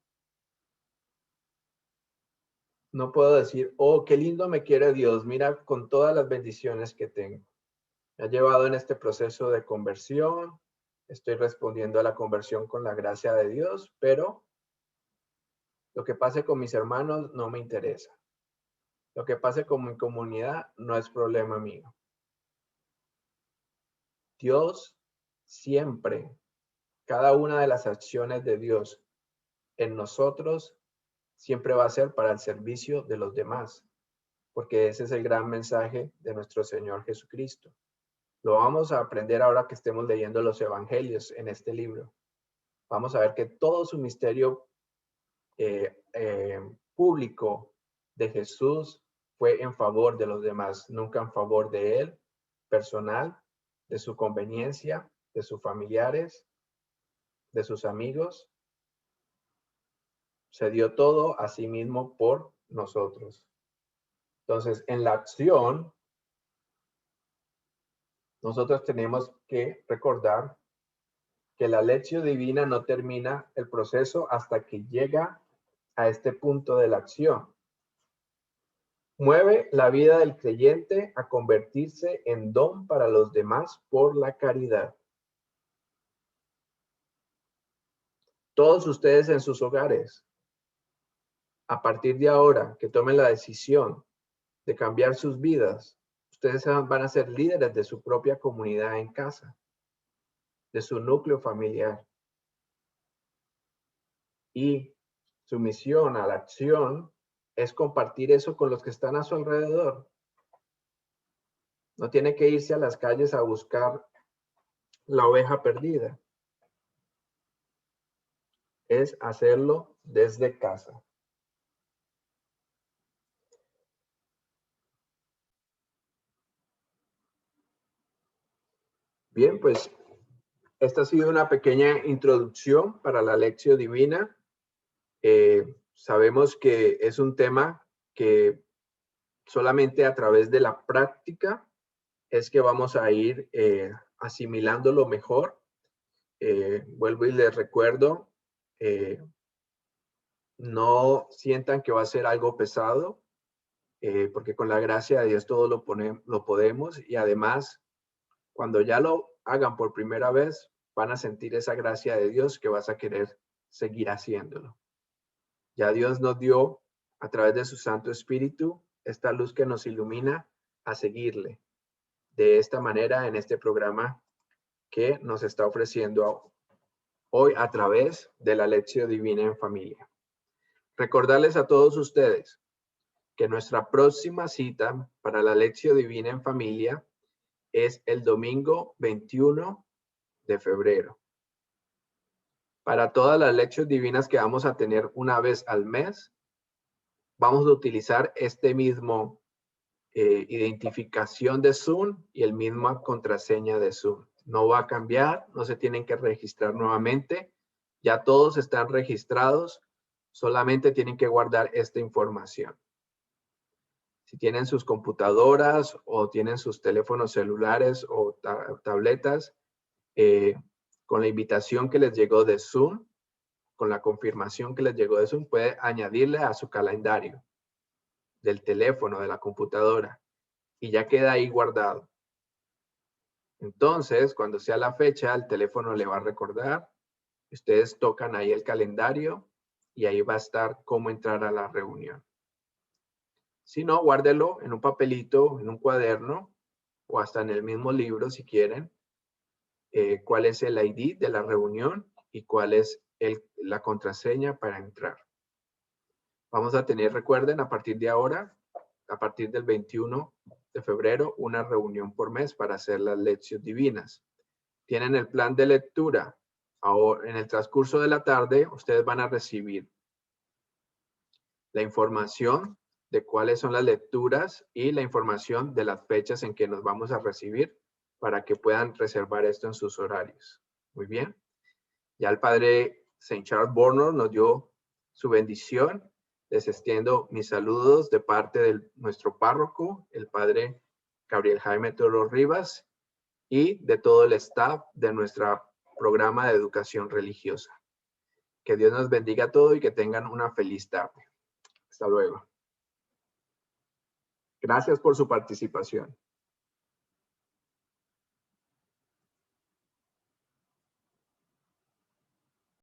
Speaker 1: No puedo decir, oh, qué lindo me quiere Dios, mira con todas las bendiciones que tengo. Me ha llevado en este proceso de conversión, estoy respondiendo a la conversión con la gracia de Dios, pero lo que pase con mis hermanos no me interesa. Lo que pase con mi comunidad no es problema mío. Dios siempre, cada una de las acciones de Dios en nosotros siempre va a ser para el servicio de los demás, porque ese es el gran mensaje de nuestro Señor Jesucristo. Lo vamos a aprender ahora que estemos leyendo los evangelios en este libro. Vamos a ver que todo su misterio público de Jesús fue en favor de los demás, nunca en favor de él, personal, de su conveniencia, de sus familiares, de sus amigos. Se dio todo a sí mismo por nosotros. Entonces, en la acción, nosotros tenemos que recordar que la lección divina no termina el proceso hasta que llega a este punto de la acción. Mueve la vida del creyente a convertirse en don para los demás por la caridad. Todos ustedes en sus hogares, a partir de ahora que tomen la decisión de cambiar sus vidas, ustedes van a ser líderes de su propia comunidad en casa, de su núcleo familiar. Y su misión a la acción es compartir eso con los que están a su alrededor. No tiene que irse a las calles a buscar la oveja perdida. Es hacerlo desde casa. Bien, pues esta ha sido una pequeña introducción para la lección divina. Sabemos que es un tema que solamente a través de la práctica es que vamos a ir asimilándolo mejor. Vuelvo y les recuerdo, no sientan que va a ser algo pesado, porque con la gracia de Dios todo lo podemos, y además, cuando ya lo hagan por primera vez, van a sentir esa gracia de Dios que vas a querer seguir haciéndolo. Ya Dios nos dio, a través de su Santo Espíritu, esta luz que nos ilumina a seguirle de esta manera en este programa que nos está ofreciendo hoy a través de la lección divina en familia. Recordarles a todos ustedes que nuestra próxima cita para la lección divina en familia es el domingo 21 de febrero. Para todas las lecciones divinas que vamos a tener una vez al mes, vamos a utilizar este mismo identificación de Zoom y el misma contraseña de Zoom. No va a cambiar, no se tienen que registrar nuevamente. Ya todos están registrados, solamente tienen que guardar esta información. Si tienen sus computadoras o tienen sus teléfonos celulares o tabletas, con la invitación que les llegó de Zoom, con la confirmación que les llegó de Zoom, puede añadirle a su calendario del teléfono, de la computadora, y ya queda ahí guardado. Entonces, cuando sea la fecha, el teléfono le va a recordar. Ustedes tocan ahí el calendario y ahí va a estar cómo entrar a la reunión. Si no, guárdelo en un papelito, en un cuaderno o hasta en el mismo libro si quieren. Cuál es el ID de la reunión y cuál es la contraseña para entrar. Vamos a tener, recuerden, a partir de ahora, a partir del 21 de febrero, una reunión por mes para hacer las lecciones divinas. Tienen el plan de lectura. Ahora, en el transcurso de la tarde, ustedes van a recibir la información de cuáles son las lecturas y la información de las fechas en que nos vamos a recibir para que puedan reservar esto en sus horarios. Muy bien. Ya el padre St. Charles Borno nos dio su bendición. Les extiendo mis saludos de parte de nuestro párroco, el padre Gabriel Jaime Toro Rivas, y de todo el staff de nuestro programa de educación religiosa. Que Dios nos bendiga a todos y que tengan una feliz tarde. Hasta luego. Gracias por su participación.